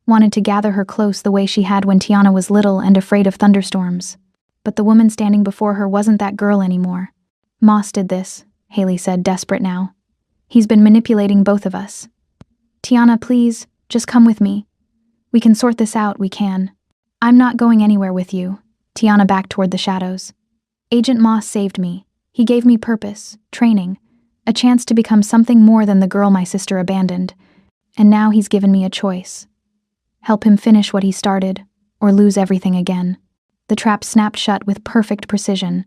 wanted to gather her close the way she had when Tiana was little and afraid of thunderstorms. But the woman standing before her wasn't that girl anymore. Moss did this, Haley said, desperate now. He's been manipulating both of us. Tiana, please, just come with me. We can sort this out, we can. I'm not going anywhere with you. Tiana backed toward the shadows. Agent Moss saved me. He gave me purpose, training, a chance to become something more than the girl my sister abandoned. And now he's given me a choice. Help him finish what he started, or lose everything again. The trap snapped shut with perfect precision.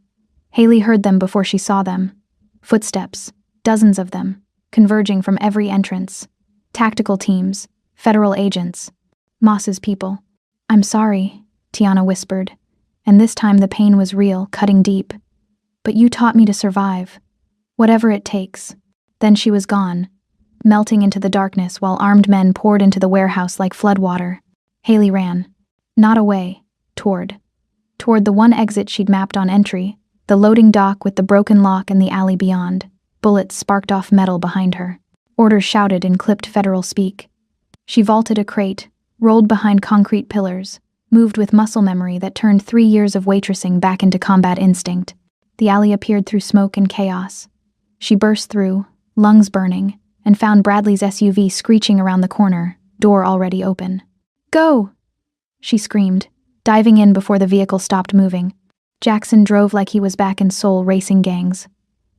Haley heard them before she saw them. Footsteps, dozens of them, converging from every entrance. Tactical teams, federal agents, Moss's people. I'm sorry, Tiana whispered, and this time the pain was real, cutting deep. But you taught me to survive. Whatever it takes. Then she was gone, melting into the darkness while armed men poured into the warehouse like floodwater. Haley ran. Not away, toward the one exit she'd mapped on entry, the loading dock with the broken lock and the alley beyond. Bullets sparked off metal behind her. Orders shouted in clipped federal speak. She vaulted a crate, rolled behind concrete pillars, moved with muscle memory that turned 3 years of waitressing back into combat instinct. The alley appeared through smoke and chaos. She burst through, lungs burning, and found Bradley's SUV screeching around the corner, door already open. Go! She screamed, diving in before the vehicle stopped moving. Jackson drove like he was back in Seoul racing gangs.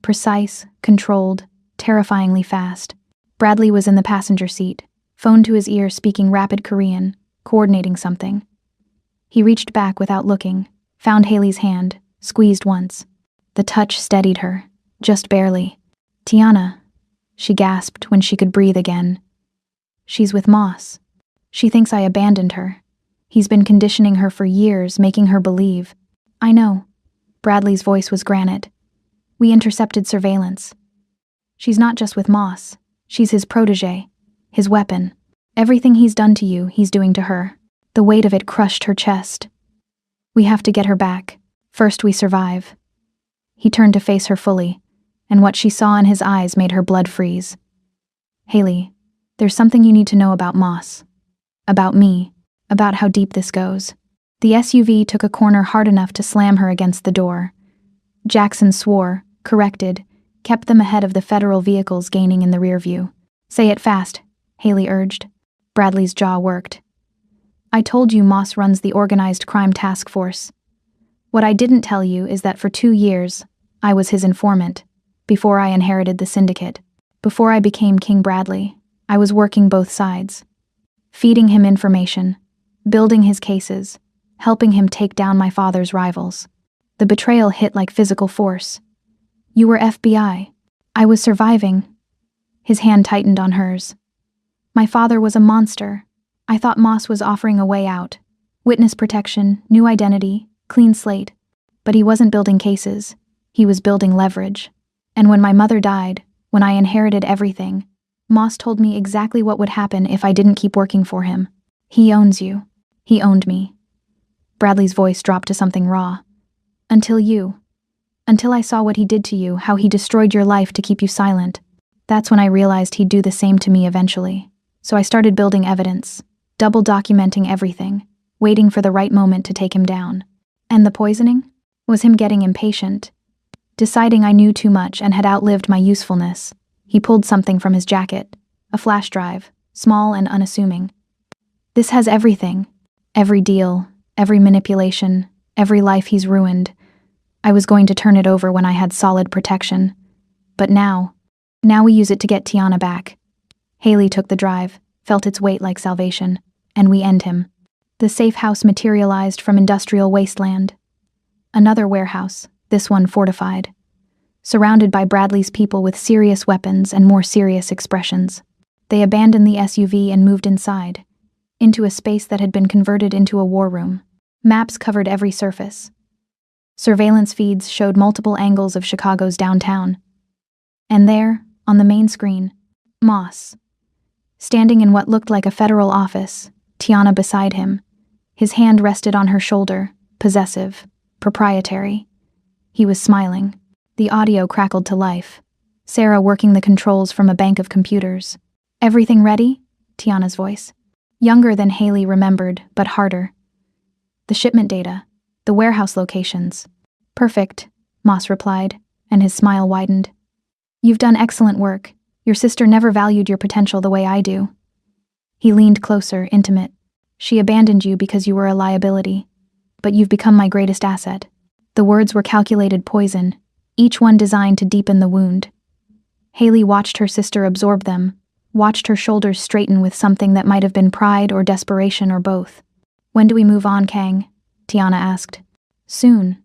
Precise, controlled, terrifyingly fast. Bradley was in the passenger seat, phone to his ear speaking rapid Korean, coordinating something. He reached back without looking, found Haley's hand, squeezed once. The touch steadied her, just barely. Tiana, she gasped when she could breathe again. She's with Moss. She thinks I abandoned her. He's been conditioning her for years, making her believe. I know. Bradley's voice was granite. We intercepted surveillance. She's not just with Moss. She's his protege, his weapon. Everything he's done to you, he's doing to her. The weight of it crushed her chest. We have to get her back. First we survive. He turned to face her fully, and what she saw in his eyes made her blood freeze. Haley, There's something you need to know about Moss. About me. About how deep this goes. The SUV took a corner hard enough to slam her against the door. Jackson swore, corrected, kept them ahead of the federal vehicles gaining in the rear view. Say it fast, Haley urged. Bradley's jaw worked. I told you Moss runs the organized crime task force. What I didn't tell you is that for 2 years, I was his informant, before I inherited the syndicate. Before I became King Bradley, I was working both sides. Feeding him information, building his cases, helping him take down my father's rivals. The betrayal hit like physical force. You were FBI. I was surviving. His hand tightened on hers. My father was a monster. I thought Moss was offering a way out. Witness protection, new identity, clean slate. But he wasn't building cases. He was building leverage. And when my mother died, when I inherited everything, Moss told me exactly what would happen if I didn't keep working for him. He owns you. He owned me. Bradley's voice dropped to something raw. Until I saw what he did to you, how he destroyed your life to keep you silent. That's when I realized he'd do the same to me eventually. So I started building evidence, double documenting everything, waiting for the right moment to take him down. And the poisoning? Was him getting impatient. Deciding I knew too much and had outlived my usefulness. He pulled something from his jacket, a flash drive, small and unassuming. This has everything. Every deal, every manipulation, every life he's ruined. I was going to turn it over when I had solid protection. But now we use it to get Tiana back. Haley took the drive, felt its weight like salvation, and we end him. The safe house materialized from industrial wasteland. Another warehouse, this one fortified. Surrounded by Bradley's people with serious weapons and more serious expressions. They abandoned the SUV and moved inside, into a space that had been converted into a war room. Maps covered every surface. Surveillance feeds showed multiple angles of Chicago's downtown. And there, on the main screen, Moss. Standing in what looked like a federal office, Tiana beside him. His hand rested on her shoulder, possessive, proprietary. He was smiling. The audio crackled to life. Sarah working the controls from a bank of computers. Everything ready? Tiana's voice. Younger than Haley remembered, but harder. The shipment data. The warehouse locations. Perfect, Moss replied, and his smile widened. You've done excellent work. Your sister never valued your potential the way I do. He leaned closer, intimate. She abandoned you because you were a liability. But you've become my greatest asset. The words were calculated poison, each one designed to deepen the wound. Haley watched her sister absorb them, watched her shoulders straighten with something that might have been pride or desperation or both. When do we move on, Kang? Tiana asked. Soon.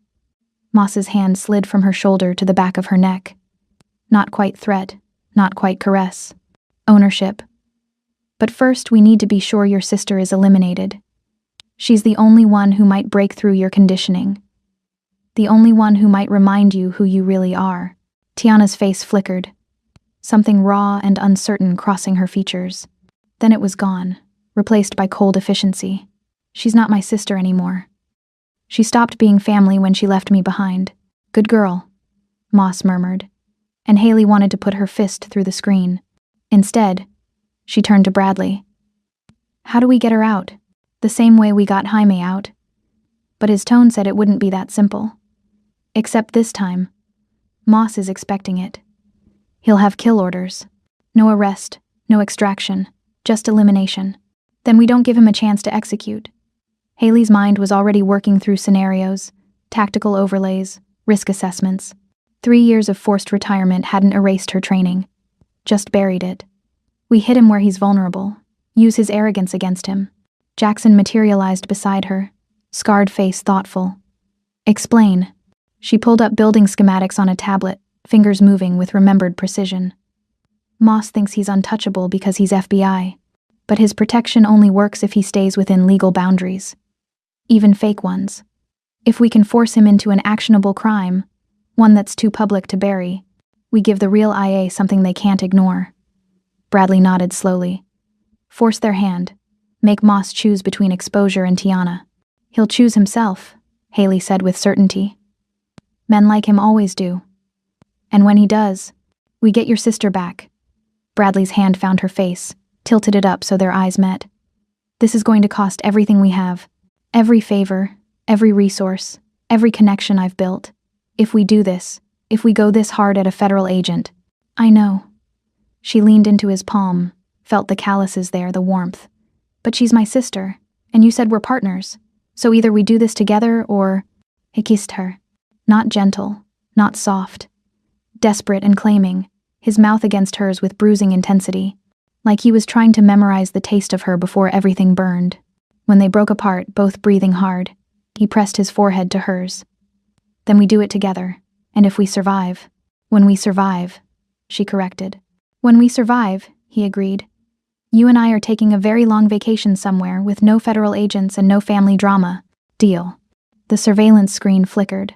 Moss's hand slid from her shoulder to the back of her neck. Not quite threat, not quite caress. Ownership. But first we need to be sure your sister is eliminated. She's the only one who might break through your conditioning. The only one who might remind you who you really are. Tiana's face flickered. Something raw and uncertain crossing her features. Then it was gone, replaced by cold efficiency. She's not my sister anymore. She stopped being family when she left me behind. Good girl, Moss murmured, and Haley wanted to put her fist through the screen. Instead, she turned to Bradley. How do we get her out? The same way we got Jaime out. But his tone said it wouldn't be that simple. Except this time, Moss is expecting it. He'll have kill orders. No arrest, no extraction, just elimination. Then we don't give him a chance to execute. Haley's mind was already working through scenarios, tactical overlays, risk assessments. 3 years of forced retirement hadn't erased her training, just buried it. We hit him where he's vulnerable, use his arrogance against him. Jackson materialized beside her, scarred face thoughtful. Explain. She pulled up building schematics on a tablet, fingers moving with remembered precision. Moss thinks he's untouchable because he's FBI, but his protection only works if he stays within legal boundaries. Even fake ones. If we can force him into an actionable crime, one that's too public to bury, we give the real IA something they can't ignore. Bradley nodded slowly. Force their hand. Make Moss choose between exposure and Tiana. He'll choose himself, Haley said with certainty. Men like him always do. And when he does, we get your sister back. Bradley's hand found her face, tilted it up so their eyes met. This is going to cost everything we have. Every favor, every resource, every connection I've built. If we do this, if we go this hard at a federal agent. I know. She leaned into his palm, felt the calluses there, the warmth. But she's my sister, and you said we're partners. So either we do this together or... He kissed her. Not gentle, not soft. Desperate and claiming, his mouth against hers with bruising intensity. Like he was trying to memorize the taste of her before everything burned. When they broke apart, both breathing hard, he pressed his forehead to hers. Then we do it together, and if we survive... When we survive, she corrected. When we survive, he agreed. You and I are taking a very long vacation somewhere with no federal agents and no family drama. Deal. The surveillance screen flickered.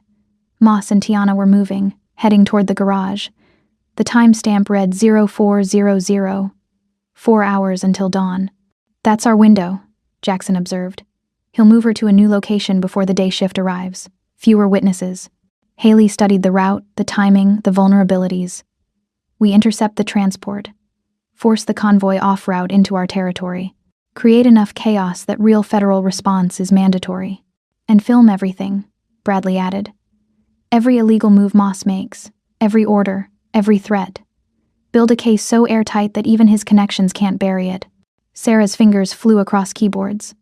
Moss and Tiana were moving, heading toward the garage. The timestamp read 0400. 4 hours until dawn. That's our window, Jackson observed. He'll move her to a new location before the day shift arrives. Fewer witnesses. Haley studied the route, the timing, the vulnerabilities. We intercept the transport. Force the convoy off-route into our territory. Create enough chaos that real federal response is mandatory. And film everything, Bradley added. Every illegal move Moss makes, every order, every threat. Build a case so airtight that even his connections can't bury it. Sarah's fingers flew across keyboards.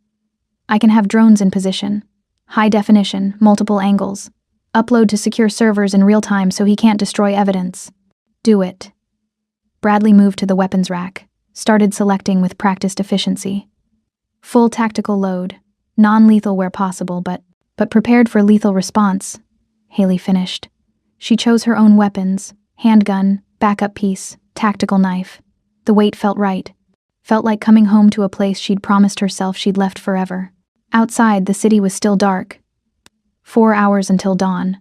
I can have drones in position. High definition, multiple angles. Upload to secure servers in real time so he can't destroy evidence. Do it. Bradley moved to the weapons rack, started selecting with practiced efficiency. Full tactical load, non-lethal where possible, but prepared for lethal response, Haley finished. She chose her own weapons, handgun, backup piece, tactical knife. The weight felt right. Felt like coming home to a place she'd promised herself she'd left forever. Outside, the city was still dark. 4 hours until dawn.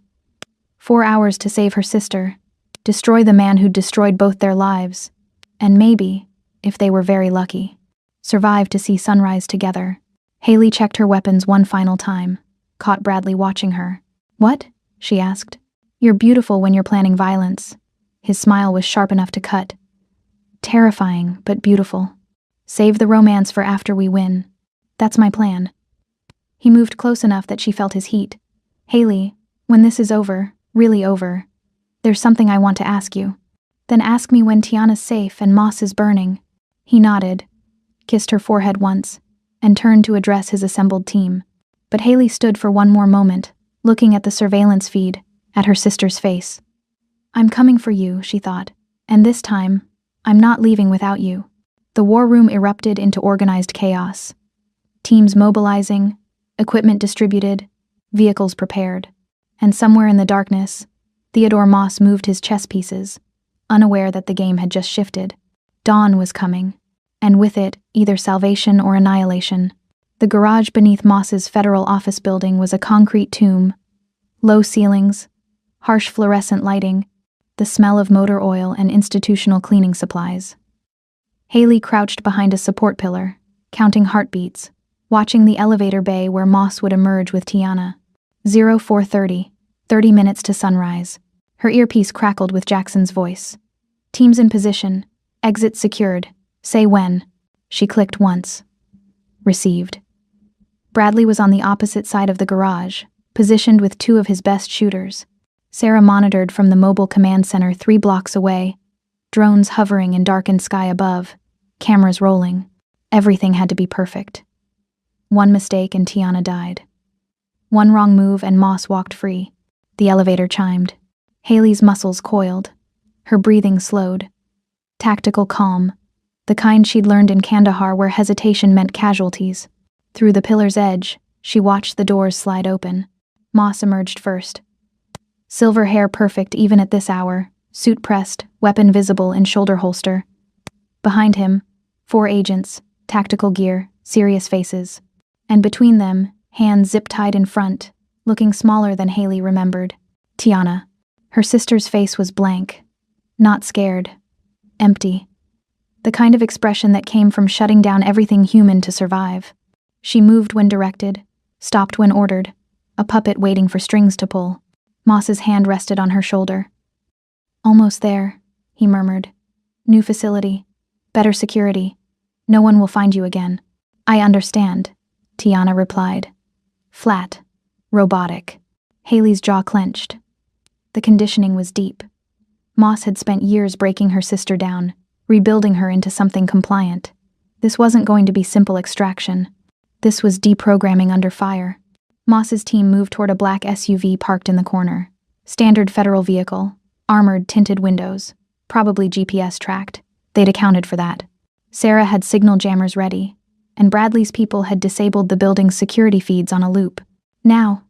4 hours to save her sister, destroy the man who'd destroyed both their lives, and maybe, if they were very lucky, survive to see sunrise together. Haley checked her weapons one final time, caught Bradley watching her. What? She asked. You're beautiful when you're planning violence. His smile was sharp enough to cut. Terrifying, but beautiful. Save the romance for after we win. That's my plan. He moved close enough that she felt his heat. Haley, when this is over, really over, there's something I want to ask you. Then ask me when Tiana's safe and Moss is burning. He nodded, kissed her forehead once, and turned to address his assembled team. But Haley stood for one more moment, looking at the surveillance feed, at her sister's face. I'm coming for you, she thought, and this time, I'm not leaving without you. The war room erupted into organized chaos. Teams mobilizing, equipment distributed, vehicles prepared. And somewhere in the darkness, Theodore Moss moved his chess pieces, unaware that the game had just shifted. Dawn was coming, and with it, either salvation or annihilation. The garage beneath Moss's federal office building was a concrete tomb. Low ceilings, harsh fluorescent lighting, the smell of motor oil and institutional cleaning supplies. Haley crouched behind a support pillar, counting heartbeats, watching the elevator bay where Moss would emerge with Tiana. 0430, 30 minutes to sunrise. Her earpiece crackled with Jackson's voice. Teams in position, exit secured, say when. She clicked once. Received. Bradley was on the opposite side of the garage, positioned with 2 of his best shooters. Sarah monitored from the mobile command center 3 blocks away, drones hovering in darkened sky above, cameras rolling. Everything had to be perfect. One mistake and Tiana died. One wrong move and Moss walked free. The elevator chimed. Haley's muscles coiled. Her breathing slowed. Tactical calm, the kind she'd learned in Kandahar where hesitation meant casualties. Through the pillar's edge, she watched the doors slide open. Moss emerged first. Silver hair perfect even at this hour, suit pressed, weapon visible in shoulder holster. Behind him, 4 agents, tactical gear, serious faces. And between them, hands zip-tied in front, looking smaller than Haley remembered. Tiana. Her sister's face was blank. Not scared. Empty. The kind of expression that came from shutting down everything human to survive. She moved when directed, stopped when ordered, a puppet waiting for strings to pull. Moss's hand rested on her shoulder. Almost there, he murmured. New facility. Better security. No one will find you again. I understand, Tiana replied. Flat. Robotic. Haley's jaw clenched. The conditioning was deep. Moss had spent years breaking her sister down, rebuilding her into something compliant. This wasn't going to be simple extraction. This was deprogramming under fire. Moss's team moved toward a black SUV parked in the corner. Standard federal vehicle, armored, tinted windows, probably GPS tracked. They'd accounted for that. Sarah had signal jammers ready, and Bradley's people had disabled the building's security feeds on a loop. Now,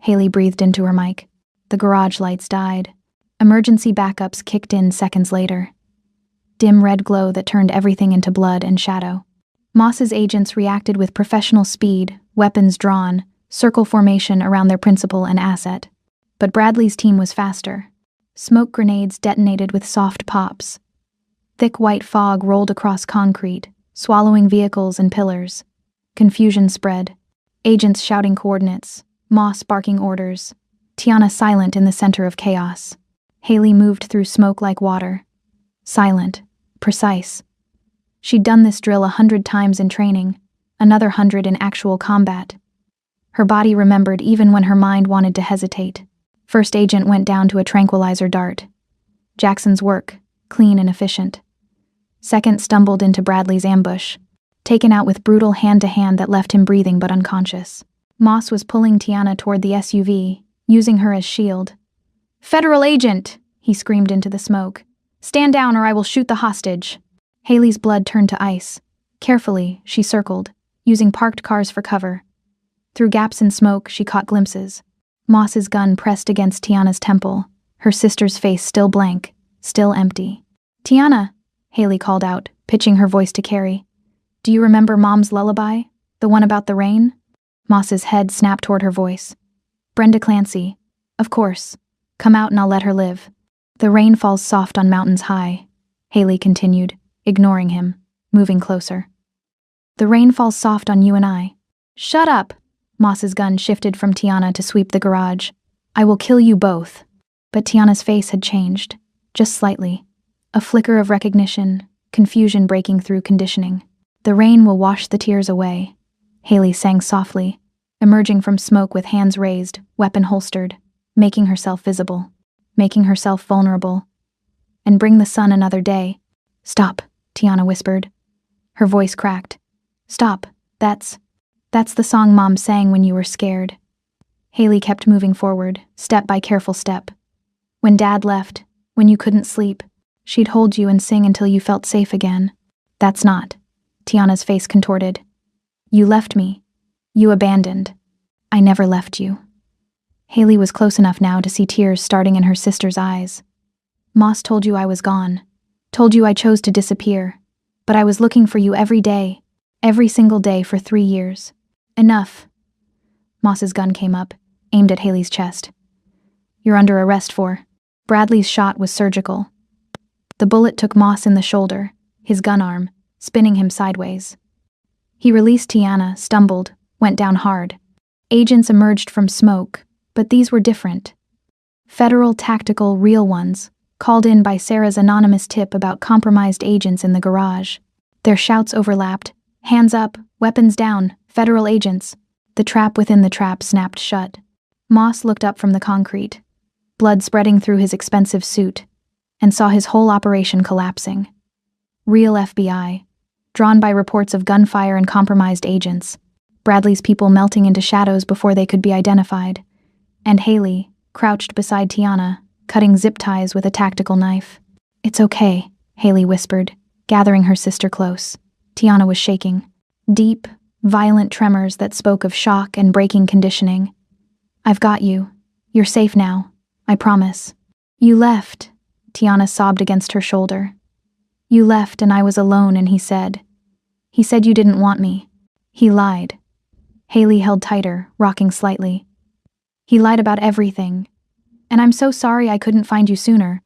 Haley breathed into her mic. The garage lights died. Emergency backups kicked in seconds later. Dim red glow that turned everything into blood and shadow. Moss's agents reacted with professional speed, weapons drawn, circle formation around their principal and asset. But Bradley's team was faster. Smoke grenades detonated with soft pops. Thick white fog rolled across concrete, swallowing vehicles and pillars. Confusion spread. Agents shouting coordinates, Moss barking orders, Tiana silent in the center of chaos. Haley moved through smoke like water. Silent, precise. She'd done this drill 100 times in training, another 100 in actual combat. Her body remembered even when her mind wanted to hesitate. First agent went down to a tranquilizer dart. Jackson's work, clean and efficient. Second stumbled into Bradley's ambush, taken out with brutal hand-to-hand that left him breathing but unconscious. Moss was pulling Tiana toward the SUV, using her as shield. "Federal agent!" he screamed into the smoke. "Stand down or I will shoot the hostage." Haley's blood turned to ice. Carefully, she circled, using parked cars for cover. Through gaps in smoke, she caught glimpses. Moss's gun pressed against Tiana's temple, her sister's face still blank, still empty. "Tiana," Haley called out, pitching her voice to Carrie. "Do you remember Mom's lullaby? The one about the rain?" Moss's head snapped toward her voice. "Brenda Clancy. Of course. Come out and I'll let her live." "The rain falls soft on mountains high," Haley continued, ignoring him, moving closer. "The rain falls soft on you and I." "Shut up!" Moss's gun shifted from Tiana to sweep the garage. "I will kill you both." But Tiana's face had changed, just slightly. A flicker of recognition, confusion breaking through conditioning. "The rain will wash the tears away," Haley sang softly, emerging from smoke with hands raised, weapon holstered, making herself visible, making herself vulnerable. "And bring the sun another day." "Stop," Tiana whispered. Her voice cracked. "Stop, that's the song Mom sang when you were scared." Haley kept moving forward, step by careful step. "When Dad left, when you couldn't sleep, she'd hold you and sing until you felt safe again." "That's not." Tiana's face contorted. "You left me. You abandoned. I never left you." Haley was close enough now to see tears starting in her sister's eyes. "Moss told you I was gone. Told you I chose to disappear. But I was looking for you every day. Every single day for 3 years. Enough." Moss's gun came up, aimed at Haley's chest. "You're under arrest for..." Bradley's shot was surgical. The bullet took Moss in the shoulder, his gun arm, spinning him sideways. He released Tiana, stumbled, went down hard. Agents emerged from smoke, but these were different. Federal, tactical, real ones, called in by Sarah's anonymous tip about compromised agents in the garage. Their shouts overlapped. "Hands up, weapons down, federal agents." The trap within the trap snapped shut. Moss looked up from the concrete, blood spreading through his expensive suit, and saw his whole operation collapsing. Real FBI, drawn by reports of gunfire and compromised agents, Bradley's people melting into shadows before they could be identified, and Haley, crouched beside Tiana, cutting zip ties with a tactical knife. "It's okay," Haley whispered, gathering her sister close. Tiana was shaking. Deep, violent tremors that spoke of shock and breaking conditioning. "I've got you. You're safe now. I promise." "You left," Tiana sobbed against her shoulder. "You left and I was alone and he said you didn't want me. He lied." Haley held tighter, rocking slightly. "He lied about everything. And I'm so sorry I couldn't find you sooner,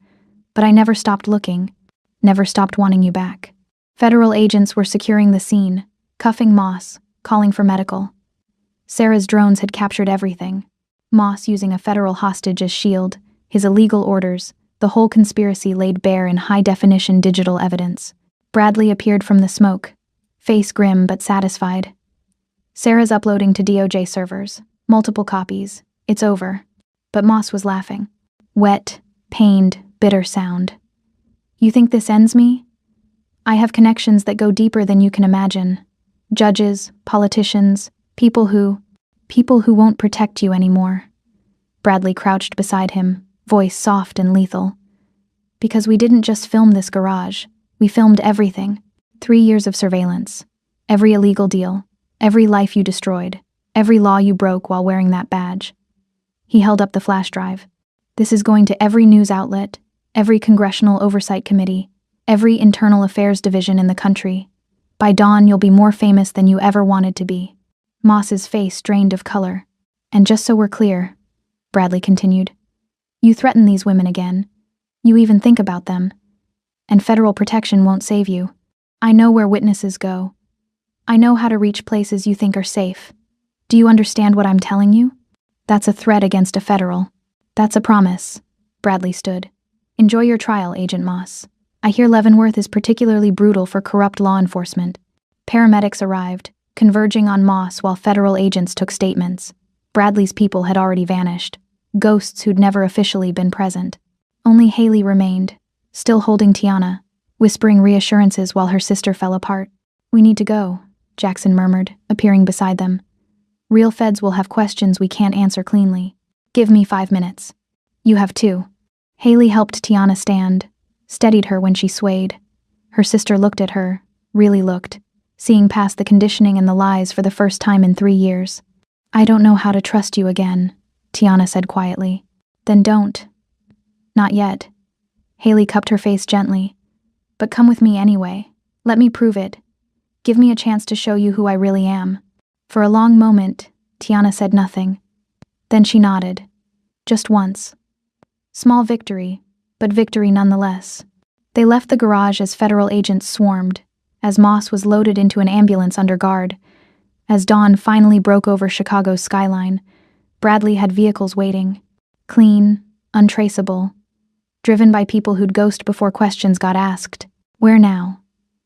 but I never stopped looking, never stopped wanting you back." Federal agents were securing the scene, cuffing Moss, calling for medical. Sarah's drones had captured everything. Moss using a federal hostage as shield, his illegal orders, the whole conspiracy laid bare in high-definition digital evidence. Bradley appeared from the smoke, face grim but satisfied. Sarah's uploading to DOJ servers. Multiple copies. It's over. But Moss was laughing. Wet, pained, bitter sound. You think this ends me? I have connections that go deeper than you can imagine. Judges, politicians, people who won't protect you anymore. Bradley crouched beside him, voice soft and lethal. Because we didn't just film this garage, we filmed everything. 3 years of surveillance. Every illegal deal. Every life you destroyed. Every law you broke while wearing that badge. He held up the flash drive. This is going to every news outlet, every congressional oversight committee, every internal affairs division in the country. By dawn, you'll be more famous than you ever wanted to be. Moss's face drained of color. And just so we're clear, Bradley continued, you threaten these women again. You even think about them. And federal protection won't save you. I know where witnesses go. I know how to reach places you think are safe. Do you understand what I'm telling you? That's a threat against a federal. That's a promise. Bradley stood. Enjoy your trial, Agent Moss. I hear Leavenworth is particularly brutal for corrupt law enforcement. Paramedics arrived, converging on Moss while federal agents took statements. Bradley's people had already vanished, ghosts who'd never officially been present. Only Haley remained, still holding Tiana, whispering reassurances while her sister fell apart. We need to go, Jackson murmured, appearing beside them. Real feds will have questions we can't answer cleanly. Give me 5 minutes. You have 2. Haley helped Tiana stand, steadied her when she swayed. Her sister looked at her, really looked, seeing past the conditioning and the lies for the first time in 3 years. I don't know how to trust you again, Tiana said quietly. Then don't. Not yet. Haley cupped her face gently. But come with me anyway. Let me prove it. Give me a chance to show you who I really am. For a long moment, Tiana said nothing. Then she nodded. Just once. Small victory, but victory nonetheless. They left the garage as federal agents swarmed, as Moss was loaded into an ambulance under guard. As dawn finally broke over Chicago's skyline, Bradley had vehicles waiting. Clean, untraceable. Driven by people who'd ghost before questions got asked. Where now?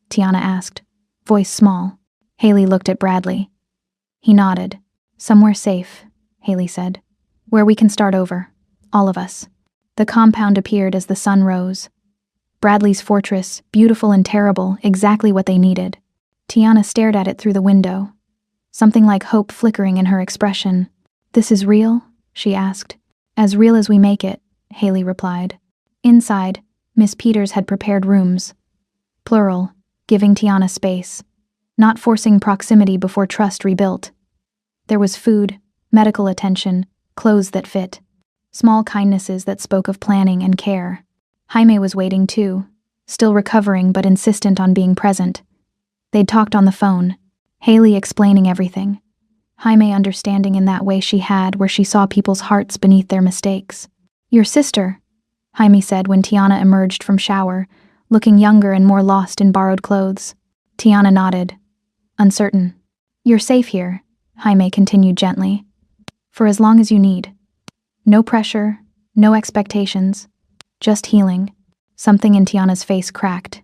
Tiana asked, voice small. Haley looked at Bradley. He nodded. Somewhere safe, Haley said. Where we can start over. All of us. The compound appeared as the sun rose. Bradley's fortress, beautiful and terrible, exactly what they needed. Tiana stared at it through the window. Something like hope flickering in her expression. This is real? She asked. As real as we make it, Haley replied. Inside, Miss Peters had prepared rooms. Plural, giving Tiana space. Not forcing proximity before trust rebuilt. There was food, medical attention, clothes that fit. Small kindnesses that spoke of planning and care. Jaime was waiting too, still recovering but insistent on being present. They'd talked on the phone, Haley explaining everything. Jaime understanding in that way she had where she saw people's hearts beneath their mistakes. Your sister, Jaime said when Tiana emerged from shower, looking younger and more lost in borrowed clothes. Tiana nodded, uncertain. You're safe here, Jaime continued gently. For as long as you need. No pressure, no expectations. Just healing. Something in Tiana's face cracked.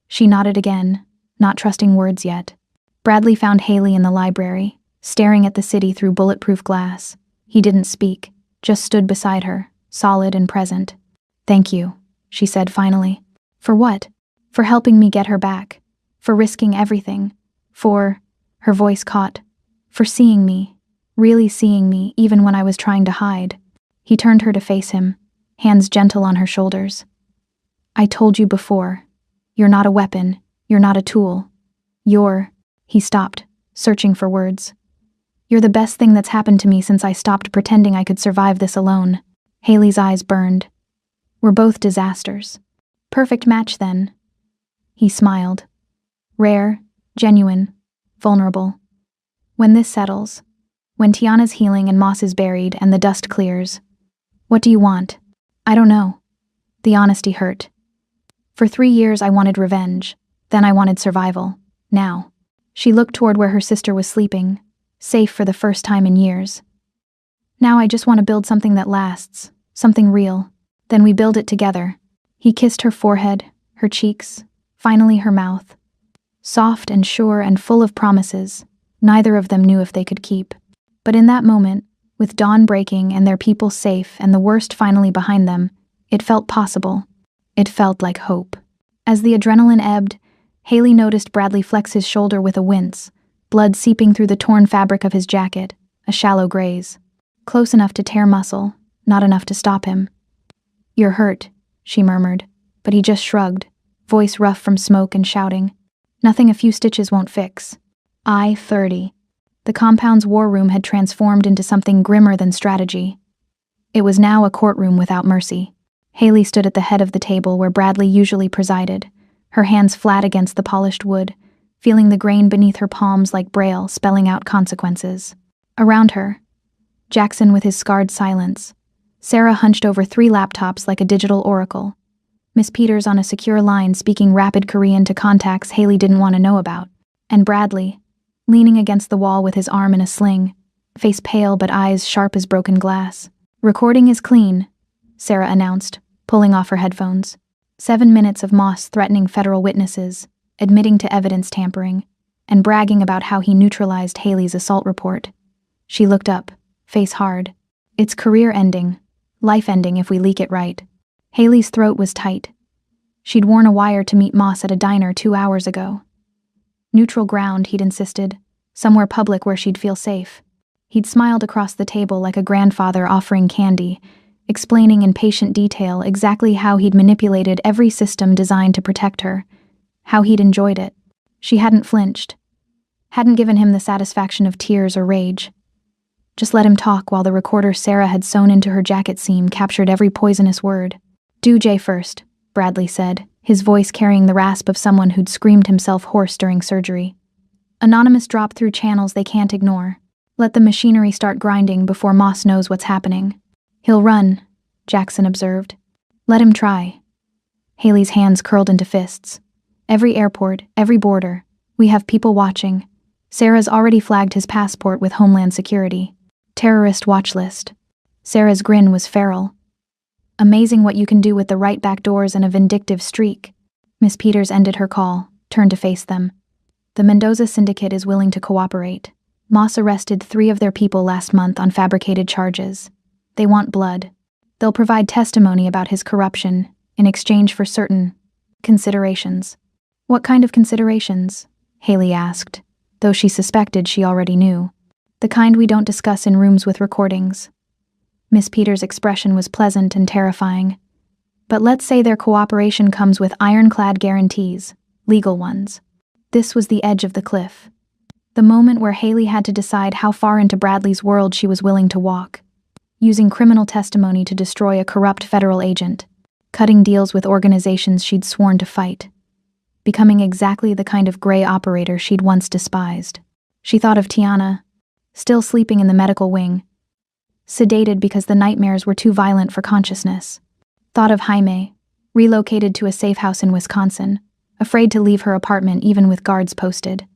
She nodded again, not trusting words yet. Bradley found Haley in the library, staring at the city through bulletproof glass. He didn't speak, just stood beside her, solid and present. Thank you, she said finally. For what? For helping me get her back. For risking everything. For, her voice caught, for seeing me, really seeing me even when I was trying to hide. He turned her to face him, hands gentle on her shoulders. I told you before, you're not a weapon, you're not a tool. He stopped, searching for words. You're the best thing that's happened to me since I stopped pretending I could survive this alone. Haley's eyes burned. We're both disasters. Perfect match then. He smiled. Rare, genuine, vulnerable. When this settles, when Tiana's healing and Moss is buried and the dust clears, what do you want? I don't know. The honesty hurt. For 3 years I wanted revenge, then I wanted survival. Now. She looked toward where her sister was sleeping, safe for the first time in years. Now I just want to build something that lasts, something real. Then we build it together. He kissed her forehead, her cheeks, finally her mouth. soft and sure and full of promises. Neither of them knew if they could keep. But in that moment, with dawn breaking and their people safe and the worst finally behind them, it felt possible. It felt like hope. As the adrenaline ebbed, Haley noticed Bradley flex his shoulder with a wince, blood seeping through the torn fabric of his jacket, a shallow graze. Close enough to tear muscle, not enough to stop him. "You're hurt," she murmured, but he just shrugged, voice rough from smoke and shouting. "Nothing a few stitches won't fix." I-30. The compound's war room had transformed into something grimmer than strategy. It was now a courtroom without mercy. Haley stood at the head of the table where Bradley usually presided, her hands flat against the polished wood, feeling the grain beneath her palms like braille spelling out consequences. Around her, Jackson with his scarred silence, Sarah hunched over 3 laptops like a digital oracle, Miss Peters on a secure line speaking rapid Korean to contacts Haley didn't want to know about, and Bradley, leaning against the wall with his arm in a sling, face pale but eyes sharp as broken glass. "Recording is clean," Sarah announced, pulling off her headphones. 7 minutes of Moss threatening federal witnesses, admitting to evidence tampering, and bragging about how he neutralized Haley's assault report. She looked up, face hard. "It's career ending, life ending if we leak it right." Haley's throat was tight. She'd worn a wire to meet Moss at a diner 2 hours ago. Neutral ground, he'd insisted, somewhere public where she'd feel safe. He'd smiled across the table like a grandfather offering candy, explaining in patient detail exactly how he'd manipulated every system designed to protect her, how he'd enjoyed it. She hadn't flinched, hadn't given him the satisfaction of tears or rage. Just let him talk while the recorder Sarah had sewn into her jacket seam captured every poisonous word. "Do Jay first," Bradley said, his voice carrying the rasp of someone who'd screamed himself hoarse during surgery. "Anonymous drop through channels they can't ignore. Let the machinery start grinding before Moss knows what's happening." "He'll run," Jackson observed. "Let him try." Haley's hands curled into fists. "Every airport, every border. We have people watching. Sarah's already flagged his passport with Homeland Security. Terrorist watch list." Sarah's grin was feral. "Amazing what you can do with the right back doors and a vindictive streak." Miss Peters ended her call, turned to face them. "The Mendoza Syndicate is willing to cooperate. Moss arrested 3 of their people last month on fabricated charges. They want blood. They'll provide testimony about his corruption in exchange for certain considerations." "What kind of considerations?" Haley asked, though she suspected she already knew. "The kind we don't discuss in rooms with recordings." Miss Peters' expression was pleasant and terrifying. "But let's say their cooperation comes with ironclad guarantees, legal ones." This was the edge of the cliff. The moment where Haley had to decide how far into Bradley's world she was willing to walk. Using criminal testimony to destroy a corrupt federal agent. Cutting deals with organizations she'd sworn to fight. Becoming exactly the kind of gray operator she'd once despised. She thought of Tiana, still sleeping in the medical wing, sedated because the nightmares were too violent for consciousness. Thought of Jaime, relocated to a safe house in Wisconsin, afraid to leave her apartment even with guards posted.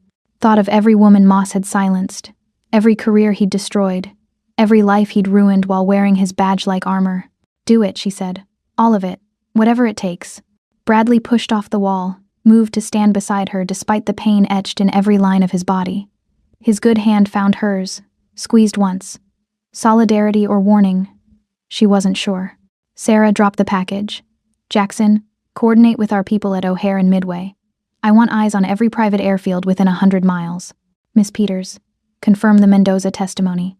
Thought of every woman Moss had silenced, every career he'd destroyed, every life he'd ruined while wearing his badge-like armor. "Do it," she said. "All of it. Whatever it takes." Bradley pushed off the wall, moved to stand beside her despite the pain etched in every line of his body. His good hand found hers, squeezed once. Solidarity or warning? She wasn't sure. Sarah dropped the package. "Jackson, coordinate with our people at O'Hare and Midway. I want eyes on every private airfield within 100 miles. Miss Peters, confirm the Mendoza testimony.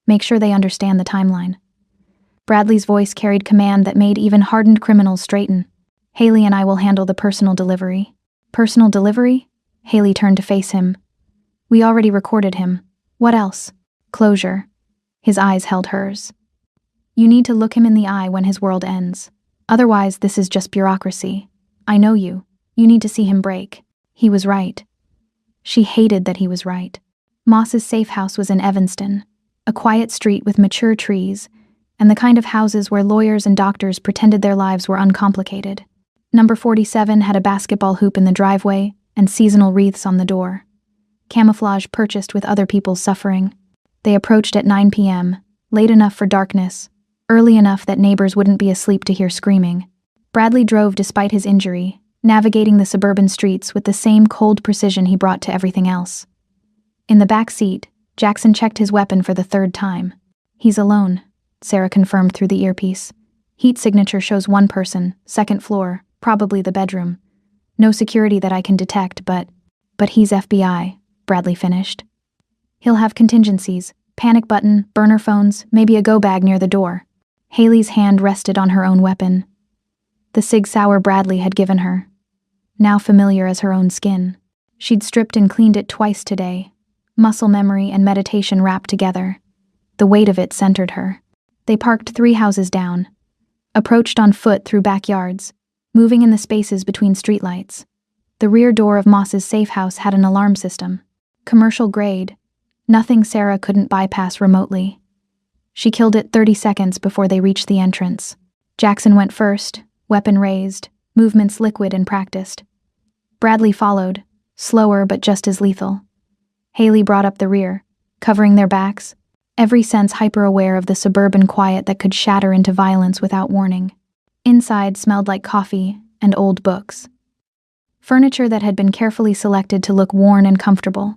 Make sure they understand the timeline." Bradley's voice carried command that made even hardened criminals straighten. "Haley and I will handle the personal delivery." "Personal delivery?" Haley turned to face him. "We already recorded him. What else?" "Closure." His eyes held hers. "You need to look him in the eye when his world ends. Otherwise, this is just bureaucracy. I know you. You need to see him break." He was right. She hated that he was right. Moss's safe house was in Evanston, a quiet street with mature trees, and the kind of houses where lawyers and doctors pretended their lives were uncomplicated. Number 47 had a basketball hoop in the driveway and seasonal wreaths on the door. Camouflage purchased with other people's suffering. They approached at 9 p.m., late enough for darkness, early enough that neighbors wouldn't be asleep to hear screaming. Bradley drove despite his injury, navigating the suburban streets with the same cold precision he brought to everything else. In the back seat, Jackson checked his weapon for the third time. "He's alone," Sarah confirmed through the earpiece. "Heat signature shows one person, second floor, probably the bedroom. No security that I can detect, but he's FBI," Bradley finished. "He'll have contingencies, panic button, burner phones, maybe a go bag near the door." Haley's hand rested on her own weapon. The Sig Sauer Bradley had given her, now familiar as her own skin. She'd stripped and cleaned it twice today, muscle memory and meditation wrapped together. The weight of it centered her. They parked 3 houses down, approached on foot through backyards, moving in the spaces between streetlights. The rear door of Moss's safe house had an alarm system. Commercial grade, nothing Sarah couldn't bypass remotely. She killed it 30 seconds before they reached the entrance. Jackson went first, weapon raised, movements liquid and practiced. Bradley followed, slower but just as lethal. Haley brought up the rear, covering their backs, every sense hyper-aware of the suburban quiet that could shatter into violence without warning. Inside smelled like coffee and old books. Furniture that had been carefully selected to look worn and comfortable.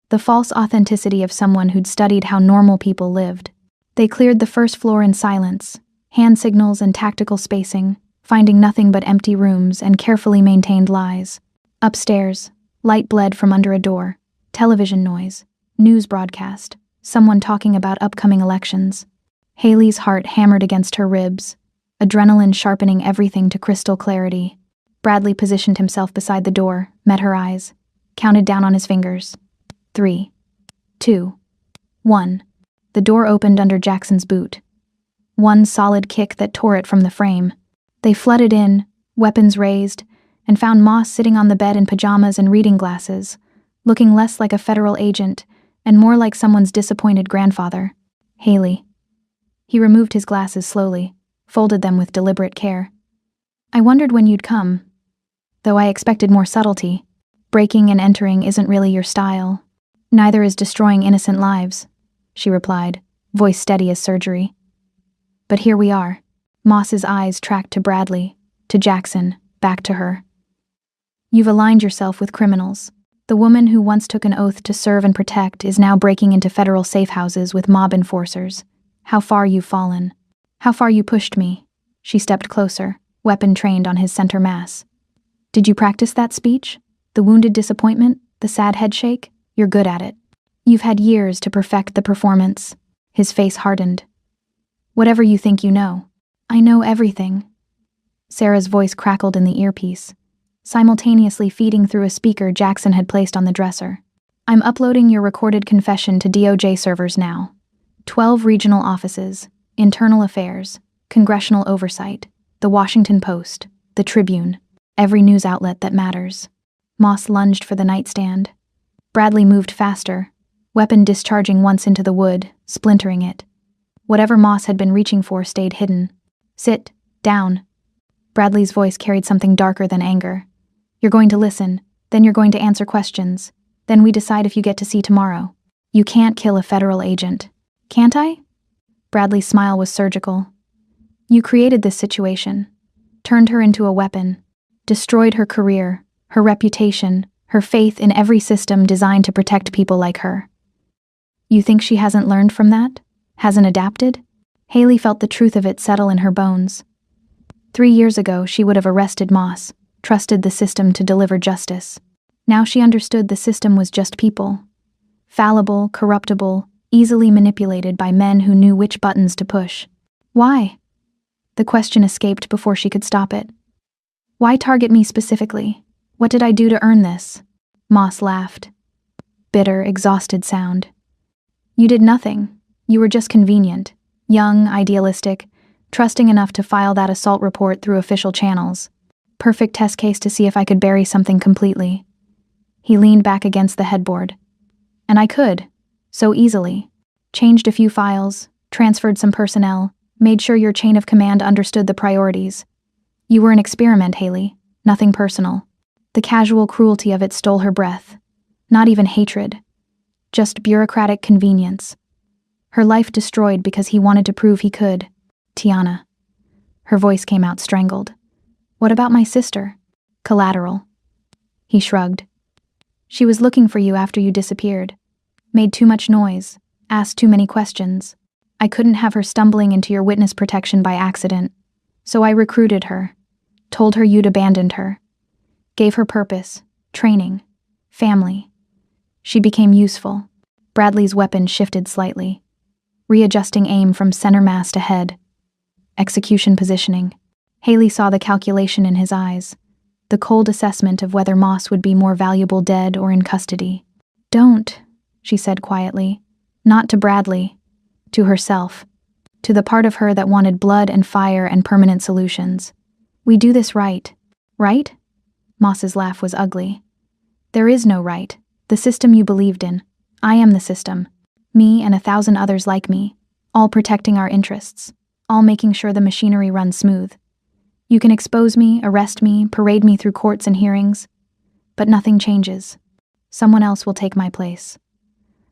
The false authenticity of someone who'd studied how normal people lived. They cleared the first floor in silence, hand signals and tactical spacing, finding nothing but empty rooms and carefully maintained lies. Upstairs, light bled from under a door, television noise, news broadcast, someone talking about upcoming elections. Haley's heart hammered against her ribs, adrenaline sharpening everything to crystal clarity. Bradley positioned himself beside the door, met her eyes, counted down on his fingers. 3, 2, 1. The door opened under Jackson's boot. One solid kick that tore it from the frame. They flooded in, weapons raised, and found Moss sitting on the bed in pajamas and reading glasses, looking less like a federal agent and more like someone's disappointed grandfather. "Haley." He removed his glasses slowly, folded them with deliberate care. "I wondered when you'd come, though I expected more subtlety. Breaking and entering isn't really your style. Neither is destroying innocent lives," she replied, voice steady as surgery. "But here we are." Moss's eyes tracked to Bradley, to Jackson, back to her. "You've aligned yourself with criminals. The woman who once took an oath to serve and protect is now breaking into federal safe houses with mob enforcers. How far you've fallen. How far you pushed me." She stepped closer, weapon trained on his center mass. "Did you practice that speech? The wounded disappointment? The sad headshake? You're good at it. You've had years to perfect the performance." His face hardened. "Whatever you think you know." "I know everything." Sarah's voice crackled in the earpiece, simultaneously feeding through a speaker Jackson had placed on the dresser. "I'm uploading your recorded confession to DOJ servers now. 12 regional offices, internal affairs, congressional oversight, the Washington Post, the Tribune, every news outlet that matters." Moss lunged for the nightstand. Bradley moved faster, weapon discharging once into the wood, splintering it. Whatever Moss had been reaching for stayed hidden. "Sit down." Bradley's voice carried something darker than anger. "You're going to listen, then you're going to answer questions. Then we decide if you get to see tomorrow. You can't kill a federal agent." "Can't I?" Bradley's smile was surgical. "You created this situation, turned her into a weapon, destroyed her career, her reputation, her faith in every system designed to protect people like her. You think she hasn't learned from that? Hasn't adapted?" Haley felt the truth of it settle in her bones. 3 years ago, she would have arrested Moss, trusted the system to deliver justice. Now she understood the system was just people. Fallible, corruptible, easily manipulated by men who knew which buttons to push. "Why?" The question escaped before she could stop it. "Why target me specifically? What did I do to earn this?" Moss laughed. Bitter, exhausted sound. "You did nothing. You were just convenient, young, idealistic, trusting enough to file that assault report through official channels. Perfect test case to see if I could bury something completely." He leaned back against the headboard. "And I could. So easily. Changed a few files, transferred some personnel, made sure your chain of command understood the priorities. You were an experiment, Haley. Nothing personal." The casual cruelty of it stole her breath. Not even hatred. Just bureaucratic convenience. Her life destroyed because he wanted to prove he could. "Tiana." Her voice came out strangled. "What about my sister?" Collateral. He shrugged. She was looking for you after you disappeared. Made too much noise, asked too many questions. I couldn't have her stumbling into your witness protection by accident. So I recruited her. Told her you'd abandoned her. Gave her purpose, training, family. She became useful. Bradley's weapon shifted slightly, readjusting aim from center mass to head. Execution positioning. Haley saw the calculation in his eyes, the cold assessment of whether Moss would be more valuable dead or in custody. Don't, she said quietly. Not to Bradley. To herself. To the part of her that wanted blood and fire and permanent solutions. We do this right. Right? Moss's laugh was ugly. There is no right. The system you believed in. I am the system. Me and 1,000 others like me. All protecting our interests. All making sure the machinery runs smooth. You can expose me, arrest me, parade me through courts and hearings. But nothing changes. Someone else will take my place.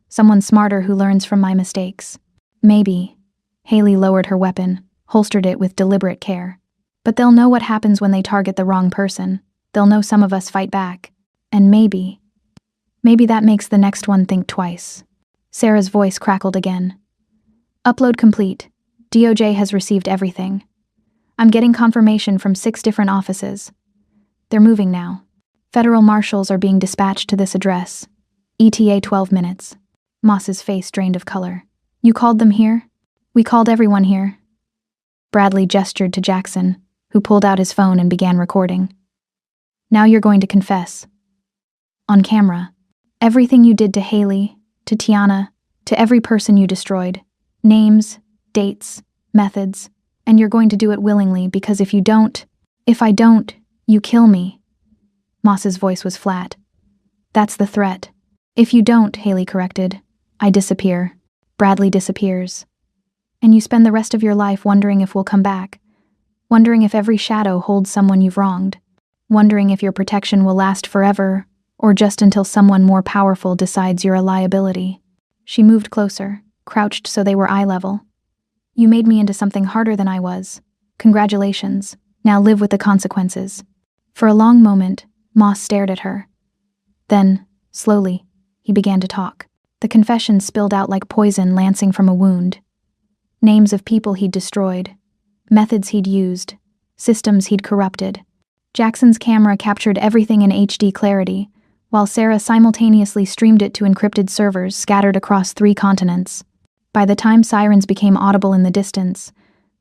Someone smarter who learns from my mistakes. Maybe. Haley lowered her weapon, holstered it with deliberate care. But they'll know what happens when they target the wrong person. They'll know some of us fight back. And maybe that makes the next one think twice. Sarah's voice crackled again. Upload complete. DOJ has received everything. I'm getting confirmation from 6 different offices. They're moving now. Federal marshals are being dispatched to this address. ETA 12 minutes. Moss's face drained of color. You called them here? We called everyone here. Bradley gestured to Jackson, who pulled out his phone and began recording. Now you're going to confess. On camera. Everything you did to Haley, to Tiana, to every person you destroyed. Names, dates, methods. And you're going to do it willingly because if I don't, you kill me. Moss's voice was flat. That's the threat. If you don't, Haley corrected, I disappear. Bradley disappears. And you spend the rest of your life wondering if we'll come back. Wondering if every shadow holds someone you've wronged. Wondering if your protection will last forever, or just until someone more powerful decides you're a liability. She moved closer, crouched so they were eye level. You made me into something harder than I was. Congratulations. Now live with the consequences. For a long moment, Moss stared at her. Then, slowly, he began to talk. The confession spilled out like poison lancing from a wound. Names of people he'd destroyed. Methods he'd used. Systems he'd corrupted. Jackson's camera captured everything in HD clarity, while Sarah simultaneously streamed it to encrypted servers scattered across 3 continents. By the time sirens became audible in the distance,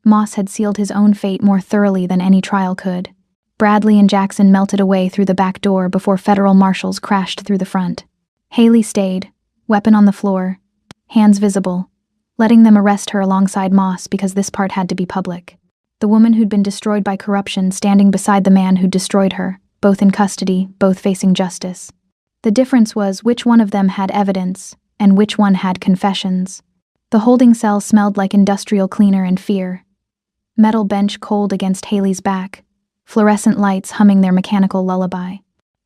Moss had sealed his own fate more thoroughly than any trial could. Bradley and Jackson melted away through the back door before federal marshals crashed through the front. Haley stayed, weapon on the floor, hands visible, letting them arrest her alongside Moss because this part had to be public. The woman who'd been destroyed by corruption standing beside the man who'd destroyed her, both in custody, both facing justice. The difference was which one of them had evidence, and which one had confessions. The holding cell smelled like industrial cleaner and fear. Metal bench cold against Haley's back, fluorescent lights humming their mechanical lullaby.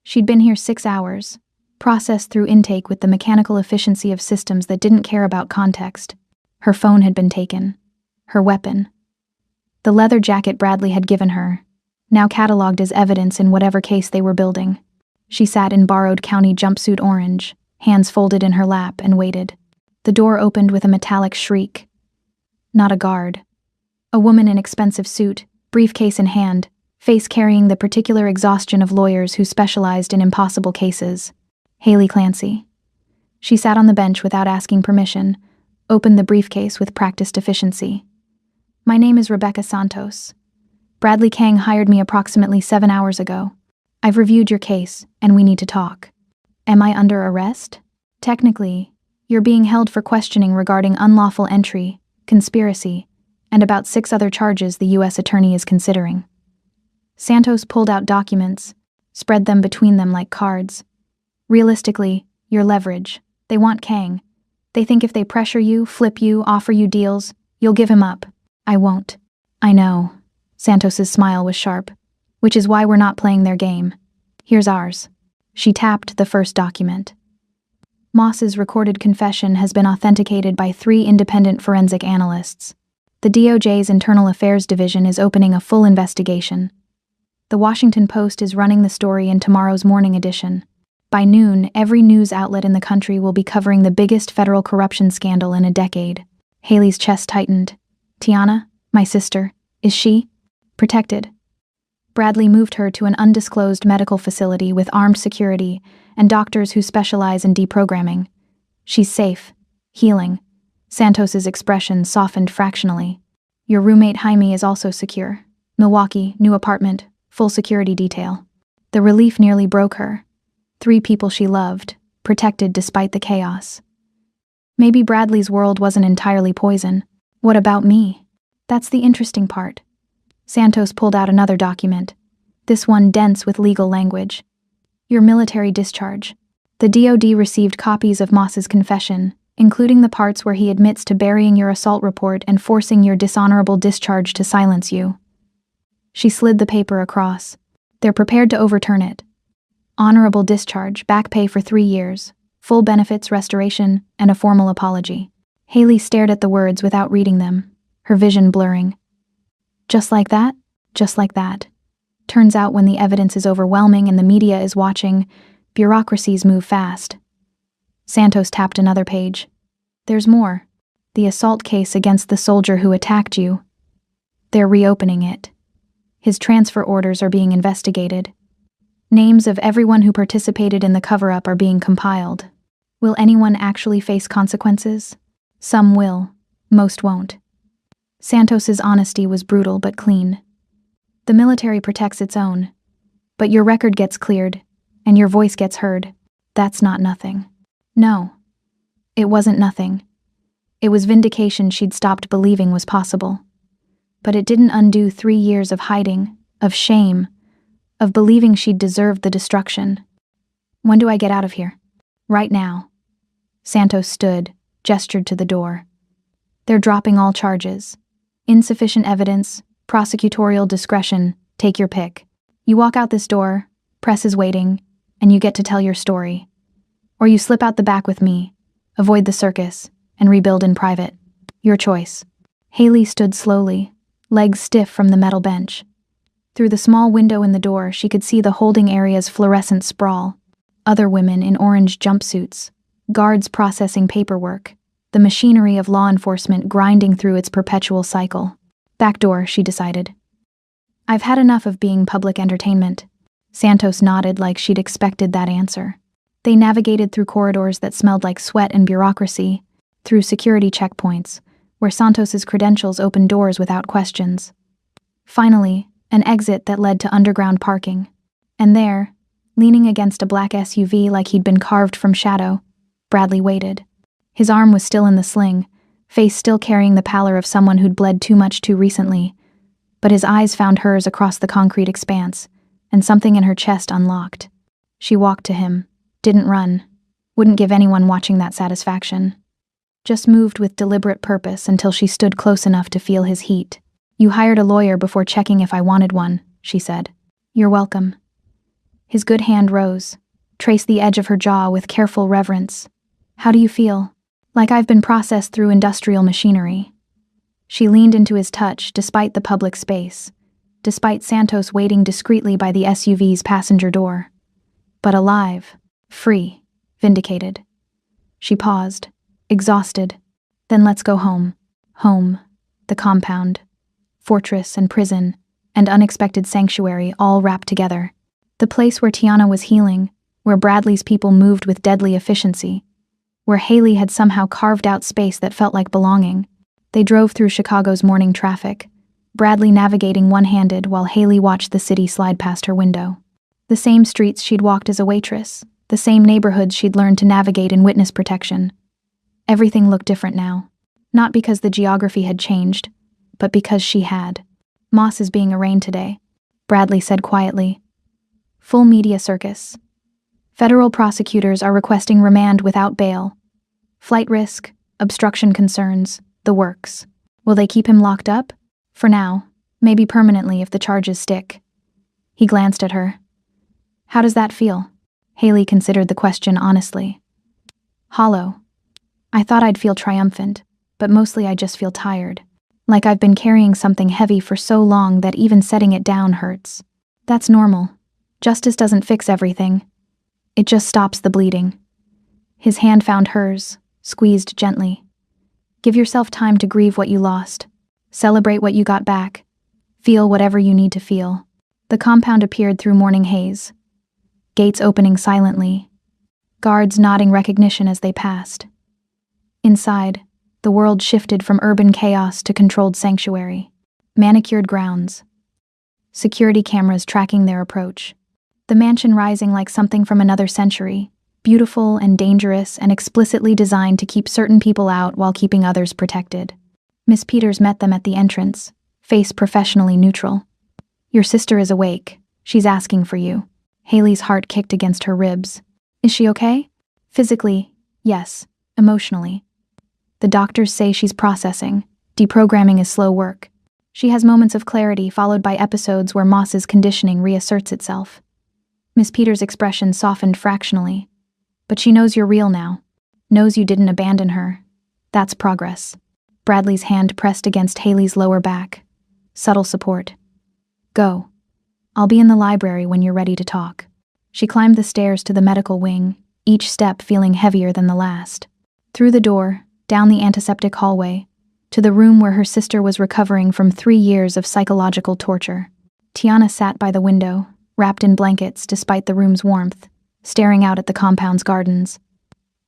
She'd been here 6 hours, processed through intake with the mechanical efficiency of systems that didn't care about context. Her phone had been taken. Her weapon. The leather jacket Bradley had given her, now catalogued as evidence in whatever case they were building. She sat in borrowed county jumpsuit orange, hands folded in her lap, and waited. The door opened with a metallic shriek. Not a guard. A woman in expensive suit, briefcase in hand, face carrying the particular exhaustion of lawyers who specialized in impossible cases. Haley Clancy. She sat on the bench without asking permission, opened the briefcase with practiced efficiency. My name is Rebecca Santos. Bradley Kang hired me approximately 7 hours ago. I've reviewed your case, and we need to talk. Am I under arrest? Technically, you're being held for questioning regarding unlawful entry, conspiracy, and about 6 other charges the U.S. attorney is considering. Santos pulled out documents, spread them between them like cards. Realistically, your leverage. They want Kang. They think if they pressure you, flip you, offer you deals, you'll give him up. I won't. I know. Santos's smile was sharp. Which is why we're not playing their game. Here's ours. She tapped the first document. Moss's recorded confession has been authenticated by 3 independent forensic analysts. The DOJ's Internal Affairs Division is opening a full investigation. The Washington Post is running the story in tomorrow's morning edition. By noon, every news outlet in the country will be covering the biggest federal corruption scandal in a decade. Haley's chest tightened. Tiana, my sister, is she protected? Bradley moved her to an undisclosed medical facility with armed security and doctors who specialize in deprogramming. She's safe, healing. Santos's expression softened fractionally. Your roommate Jaime is also secure. Milwaukee, new apartment, full security detail. The relief nearly broke her. 3 people she loved, protected despite the chaos. Maybe Bradley's world wasn't entirely poison. What about me? That's the interesting part. Santos pulled out another document, this one dense with legal language. Your military discharge. The DoD received copies of Moss's confession, including the parts where he admits to burying your assault report and forcing your dishonorable discharge to silence you. She slid the paper across. They're prepared to overturn it. Honorable discharge, back pay for 3 years, full benefits restoration, and a formal apology. Haley stared at the words without reading them, her vision blurring. Just like that? Just like that. Turns out when the evidence is overwhelming and the media is watching, bureaucracies move fast. Santos tapped another page. There's more. The assault case against the soldier who attacked you. They're reopening it. His transfer orders are being investigated. Names of everyone who participated in the cover-up are being compiled. Will anyone actually face consequences? Some will, most won't. Santos's honesty was brutal but clean. The military protects its own, but your record gets cleared, and your voice gets heard. That's not nothing. No, it wasn't nothing. It was vindication she'd stopped believing was possible. But it didn't undo 3 years of hiding, of shame, of believing she'd deserved the destruction. When do I get out of here? Right now. Santos stood, gestured to the door. They're dropping all charges. Insufficient evidence, prosecutorial discretion, take your pick. You walk out this door, press is waiting, and you get to tell your story. Or you slip out the back with me, avoid the circus, and rebuild in private. Your choice. Haley stood slowly, legs stiff from the metal bench. Through the small window in the door, she could see the holding area's fluorescent sprawl. Other women in orange jumpsuits, guards processing paperwork, the machinery of law enforcement grinding through its perpetual cycle. Back door, she decided. I've had enough of being public entertainment. Santos nodded like she'd expected that answer. They navigated through corridors that smelled like sweat and bureaucracy, through security checkpoints, where Santos's credentials opened doors without questions. Finally, an exit that led to underground parking. And there, leaning against a black SUV like he'd been carved from shadow, Bradley waited. His arm was still in the sling, face still carrying the pallor of someone who'd bled too much too recently, but his eyes found hers across the concrete expanse, and something in her chest unlocked. She walked to him, didn't run, wouldn't give anyone watching that satisfaction. Just moved with deliberate purpose until she stood close enough to feel his heat. You hired a lawyer before checking if I wanted one, she said. You're welcome. His good hand rose, traced the edge of her jaw with careful reverence. How do you feel? Like I've been processed through industrial machinery. She leaned into his touch despite the public space, despite Santos waiting discreetly by the SUV's passenger door. But alive, free, vindicated. She paused, exhausted. Then let's go home. Home, the compound, fortress and prison, and unexpected sanctuary all wrapped together. The place where Tiana was healing, where Bradley's people moved with deadly efficiency, where Haley had somehow carved out space that felt like belonging. They drove through Chicago's morning traffic, Bradley navigating one-handed while Haley watched the city slide past her window. The same streets she'd walked as a waitress, the same neighborhoods she'd learned to navigate in witness protection. Everything looked different now, not because the geography had changed, but because she had. Moss is being arraigned today, Bradley said quietly. Full media circus. Federal prosecutors are requesting remand without bail. Flight risk, obstruction concerns, the works. Will they keep him locked up? For now, maybe permanently if the charges stick. He glanced at her. How does that feel? Haley considered the question honestly. Hollow. I thought I'd feel triumphant, but mostly I just feel tired. Like I've been carrying something heavy for so long that even setting it down hurts. That's normal. Justice doesn't fix everything. It just stops the bleeding. His hand found hers, squeezed gently. Give yourself time to grieve what you lost. Celebrate what you got back. Feel whatever you need to feel. The compound appeared through morning haze. Gates opening silently. Guards nodding recognition as they passed. Inside, the world shifted from urban chaos to controlled sanctuary. Manicured grounds. Security cameras tracking their approach. The mansion rising like something from another century, beautiful and dangerous and explicitly designed to keep certain people out while keeping others protected. Miss Peters met them at the entrance, face professionally neutral. Your sister is awake. She's asking for you. Haley's heart kicked against her ribs. Is she okay? Physically, yes. Emotionally. The doctors say she's processing. Deprogramming is slow work. She has moments of clarity followed by episodes where Moss's conditioning reasserts itself. Miss Peters' expression softened fractionally. But she knows you're real now. Knows you didn't abandon her. That's progress. Bradley's hand pressed against Haley's lower back. Subtle support. Go. I'll be in the library when you're ready to talk. She climbed the stairs to the medical wing, each step feeling heavier than the last. Through the door, down the antiseptic hallway, to the room where her sister was recovering from 3 years of psychological torture. Tiana sat by the window, wrapped in blankets despite the room's warmth, staring out at the compound's gardens.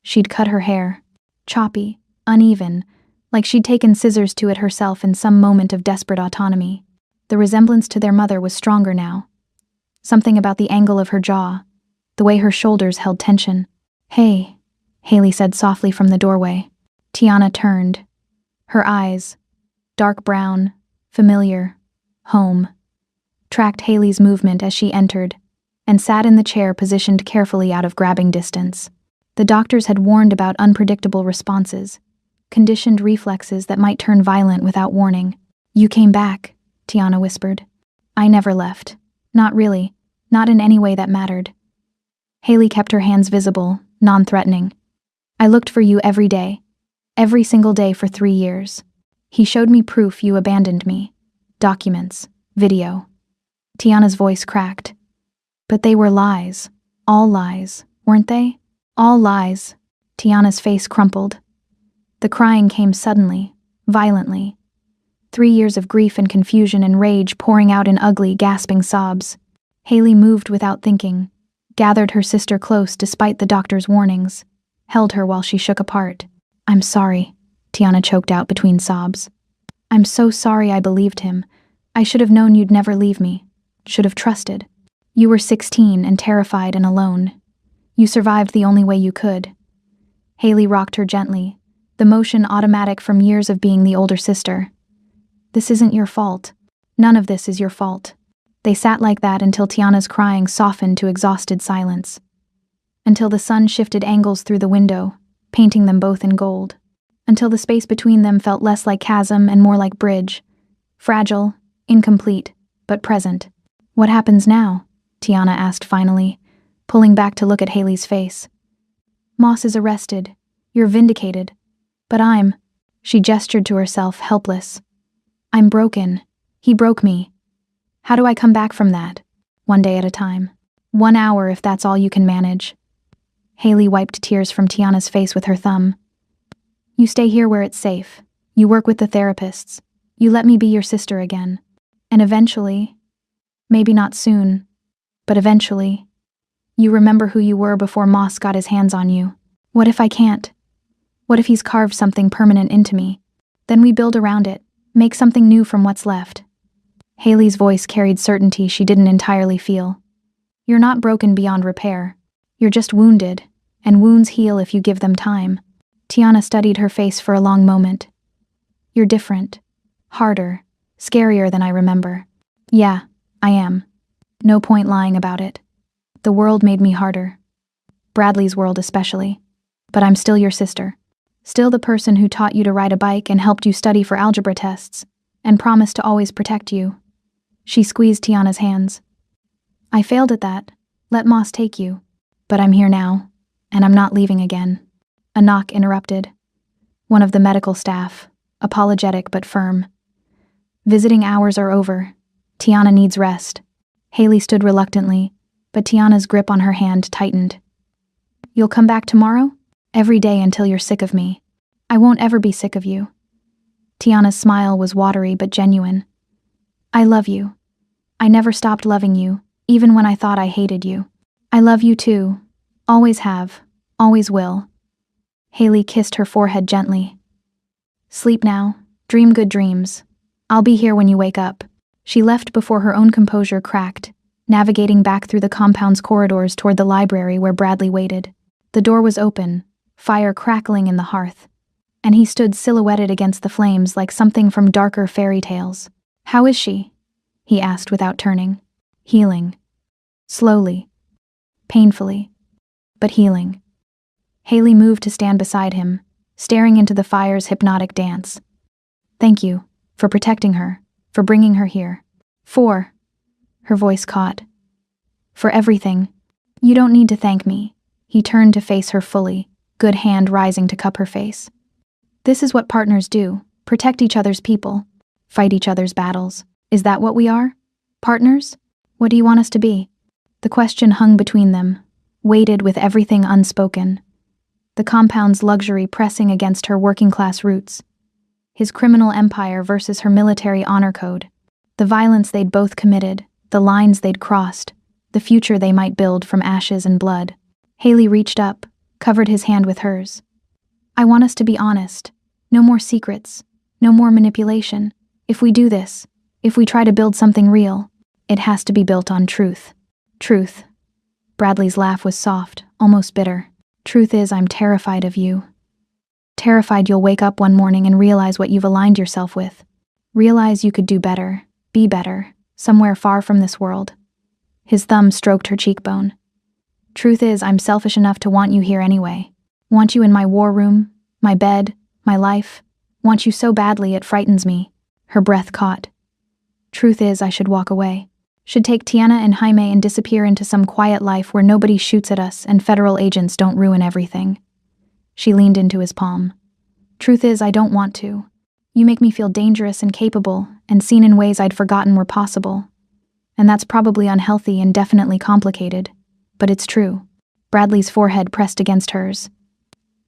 She'd cut her hair, choppy, uneven, like she'd taken scissors to it herself in some moment of desperate autonomy. The resemblance to their mother was stronger now. Something about the angle of her jaw, the way her shoulders held tension. Hey, Haley said softly from the doorway. Tiana turned. Her eyes, dark brown, familiar, home, tracked Haley's movement as she entered, and sat in the chair positioned carefully out of grabbing distance. The doctors had warned about unpredictable responses, conditioned reflexes that might turn violent without warning. You came back, Tiana whispered. I never left. Not really. Not in any way that mattered. Haley kept her hands visible, non-threatening. I looked for you every day. Every single day for 3 years. He showed me proof you abandoned me. Documents. Video. Tiana's voice cracked. But they were lies. All lies, weren't they? All lies. Tiana's face crumpled. The crying came suddenly, violently. 3 years of grief and confusion and rage pouring out in ugly, gasping sobs. Haley moved without thinking, gathered her sister close despite the doctor's warnings, held her while she shook apart. I'm sorry, Tiana choked out between sobs. I'm so sorry I believed him. I should have known you'd never leave me. Should have trusted. You were 16 and terrified and alone. You survived the only way you could. Haley rocked her gently, the motion automatic from years of being the older sister. This isn't your fault. None of this is your fault. They sat like that until Tiana's crying softened to exhausted silence. Until the sun shifted angles through the window, painting them both in gold. Until the space between them felt less like chasm and more like bridge. Fragile, incomplete, but present. What happens now? Tiana asked finally, pulling back to look at Haley's face. Moss is arrested. You're vindicated. But she gestured to herself, helpless. I'm broken. He broke me. How do I come back from that? 1 day at a time. 1 hour if that's all you can manage. Haley wiped tears from Tiana's face with her thumb. You stay here where it's safe. You work with the therapists. You let me be your sister again. And eventually, maybe not soon, but eventually, you remember who you were before Moss got his hands on you. What if I can't? What if he's carved something permanent into me? Then we build around it, make something new from what's left. Haley's voice carried certainty she didn't entirely feel. You're not broken beyond repair. You're just wounded, and wounds heal if you give them time. Tiana studied her face for a long moment. You're different. Harder. Scarier than I remember. Yeah, I am. No point lying about it. The world made me harder. Bradley's world especially. But I'm still your sister. Still the person who taught you to ride a bike and helped you study for algebra tests, and promised to always protect you. She squeezed Tiana's hands. I failed at that. Let Moss take you. But I'm here now, and I'm not leaving again. A knock interrupted. One of the medical staff, apologetic but firm. Visiting hours are over. Tiana needs rest. Haley stood reluctantly, but Tiana's grip on her hand tightened. You'll come back tomorrow? Every day until you're sick of me. I won't ever be sick of you. Tiana's smile was watery but genuine. I love you. I never stopped loving you, even when I thought I hated you. I love you too. Always have. Always will. Haley kissed her forehead gently. Sleep now. Dream good dreams. I'll be here when you wake up. She left before her own composure cracked, navigating back through the compound's corridors toward the library where Bradley waited. The door was open, fire crackling in the hearth, and he stood silhouetted against the flames like something from darker fairy tales. How is she? He asked without turning. Healing. Slowly. Painfully. But healing. Haley moved to stand beside him, staring into the fire's hypnotic dance. Thank you, for protecting her, for bringing her here. Her voice caught. For everything. You don't need to thank me. He turned to face her fully, good hand rising to cup her face. This is what partners do, protect each other's people, fight each other's battles. Is that what we are? Partners? What do you want us to be? The question hung between them, weighted with everything unspoken. The compound's luxury pressing against her working-class roots. His criminal empire versus her military honor code. The violence they'd both committed, the lines they'd crossed, the future they might build from ashes and blood. Haley reached up, covered his hand with hers. I want us to be honest. No more secrets. No more manipulation. If we do this, if we try to build something real, it has to be built on truth. Truth. Bradley's laugh was soft, almost bitter. Truth is, I'm terrified of you. Terrified you'll wake up one morning and realize what you've aligned yourself with. Realize you could do better, be better, somewhere far from this world. His thumb stroked her cheekbone. Truth is, I'm selfish enough to want you here anyway. Want you in my war room, my bed, my life. Want you so badly it frightens me. Her breath caught. Truth is, I should walk away. Should take Tiana and Jaime and disappear into some quiet life where nobody shoots at us and federal agents don't ruin everything. She leaned into his palm. Truth is, I don't want to. You make me feel dangerous and capable, and seen in ways I'd forgotten were possible. And that's probably unhealthy and definitely complicated. But it's true. Bradley's forehead pressed against hers.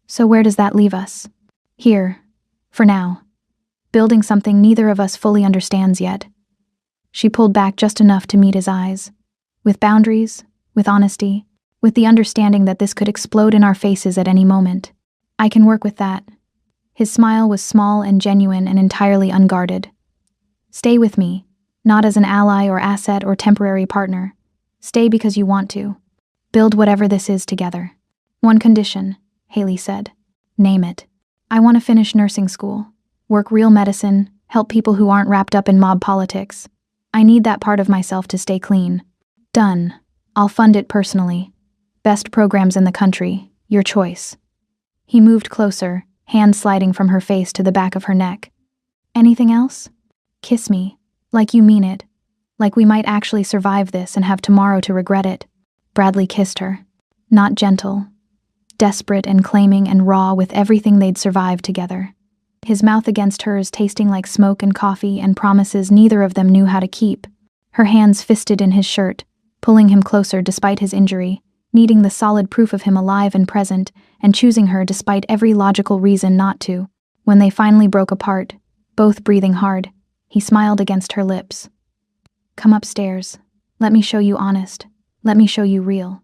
So where does that leave us? Here. For now. Building something neither of us fully understands yet. She pulled back just enough to meet his eyes. With boundaries, with honesty, with the understanding that this could explode in our faces at any moment. I can work with that. His smile was small and genuine and entirely unguarded. Stay with me, not as an ally or asset or temporary partner. Stay because you want to. Build whatever this is together. One condition, Haley said. Name it. I want to finish nursing school, work real medicine, help people who aren't wrapped up in mob politics. I need that part of myself to stay clean. Done. I'll fund it personally. Best programs in the country. Your choice. He moved closer, hand sliding from her face to the back of her neck. Anything else? Kiss me. Like you mean it. Like we might actually survive this and have tomorrow to regret it. Bradley kissed her. Not gentle. Desperate and claiming and raw with everything they'd survived together. His mouth against hers tasting like smoke and coffee and promises neither of them knew how to keep. Her hands fisted in his shirt, pulling him closer despite his injury, needing the solid proof of him alive and present, and choosing her despite every logical reason not to. When they finally broke apart, both breathing hard, he smiled against her lips. Come upstairs. Let me show you honest. Let me show you real.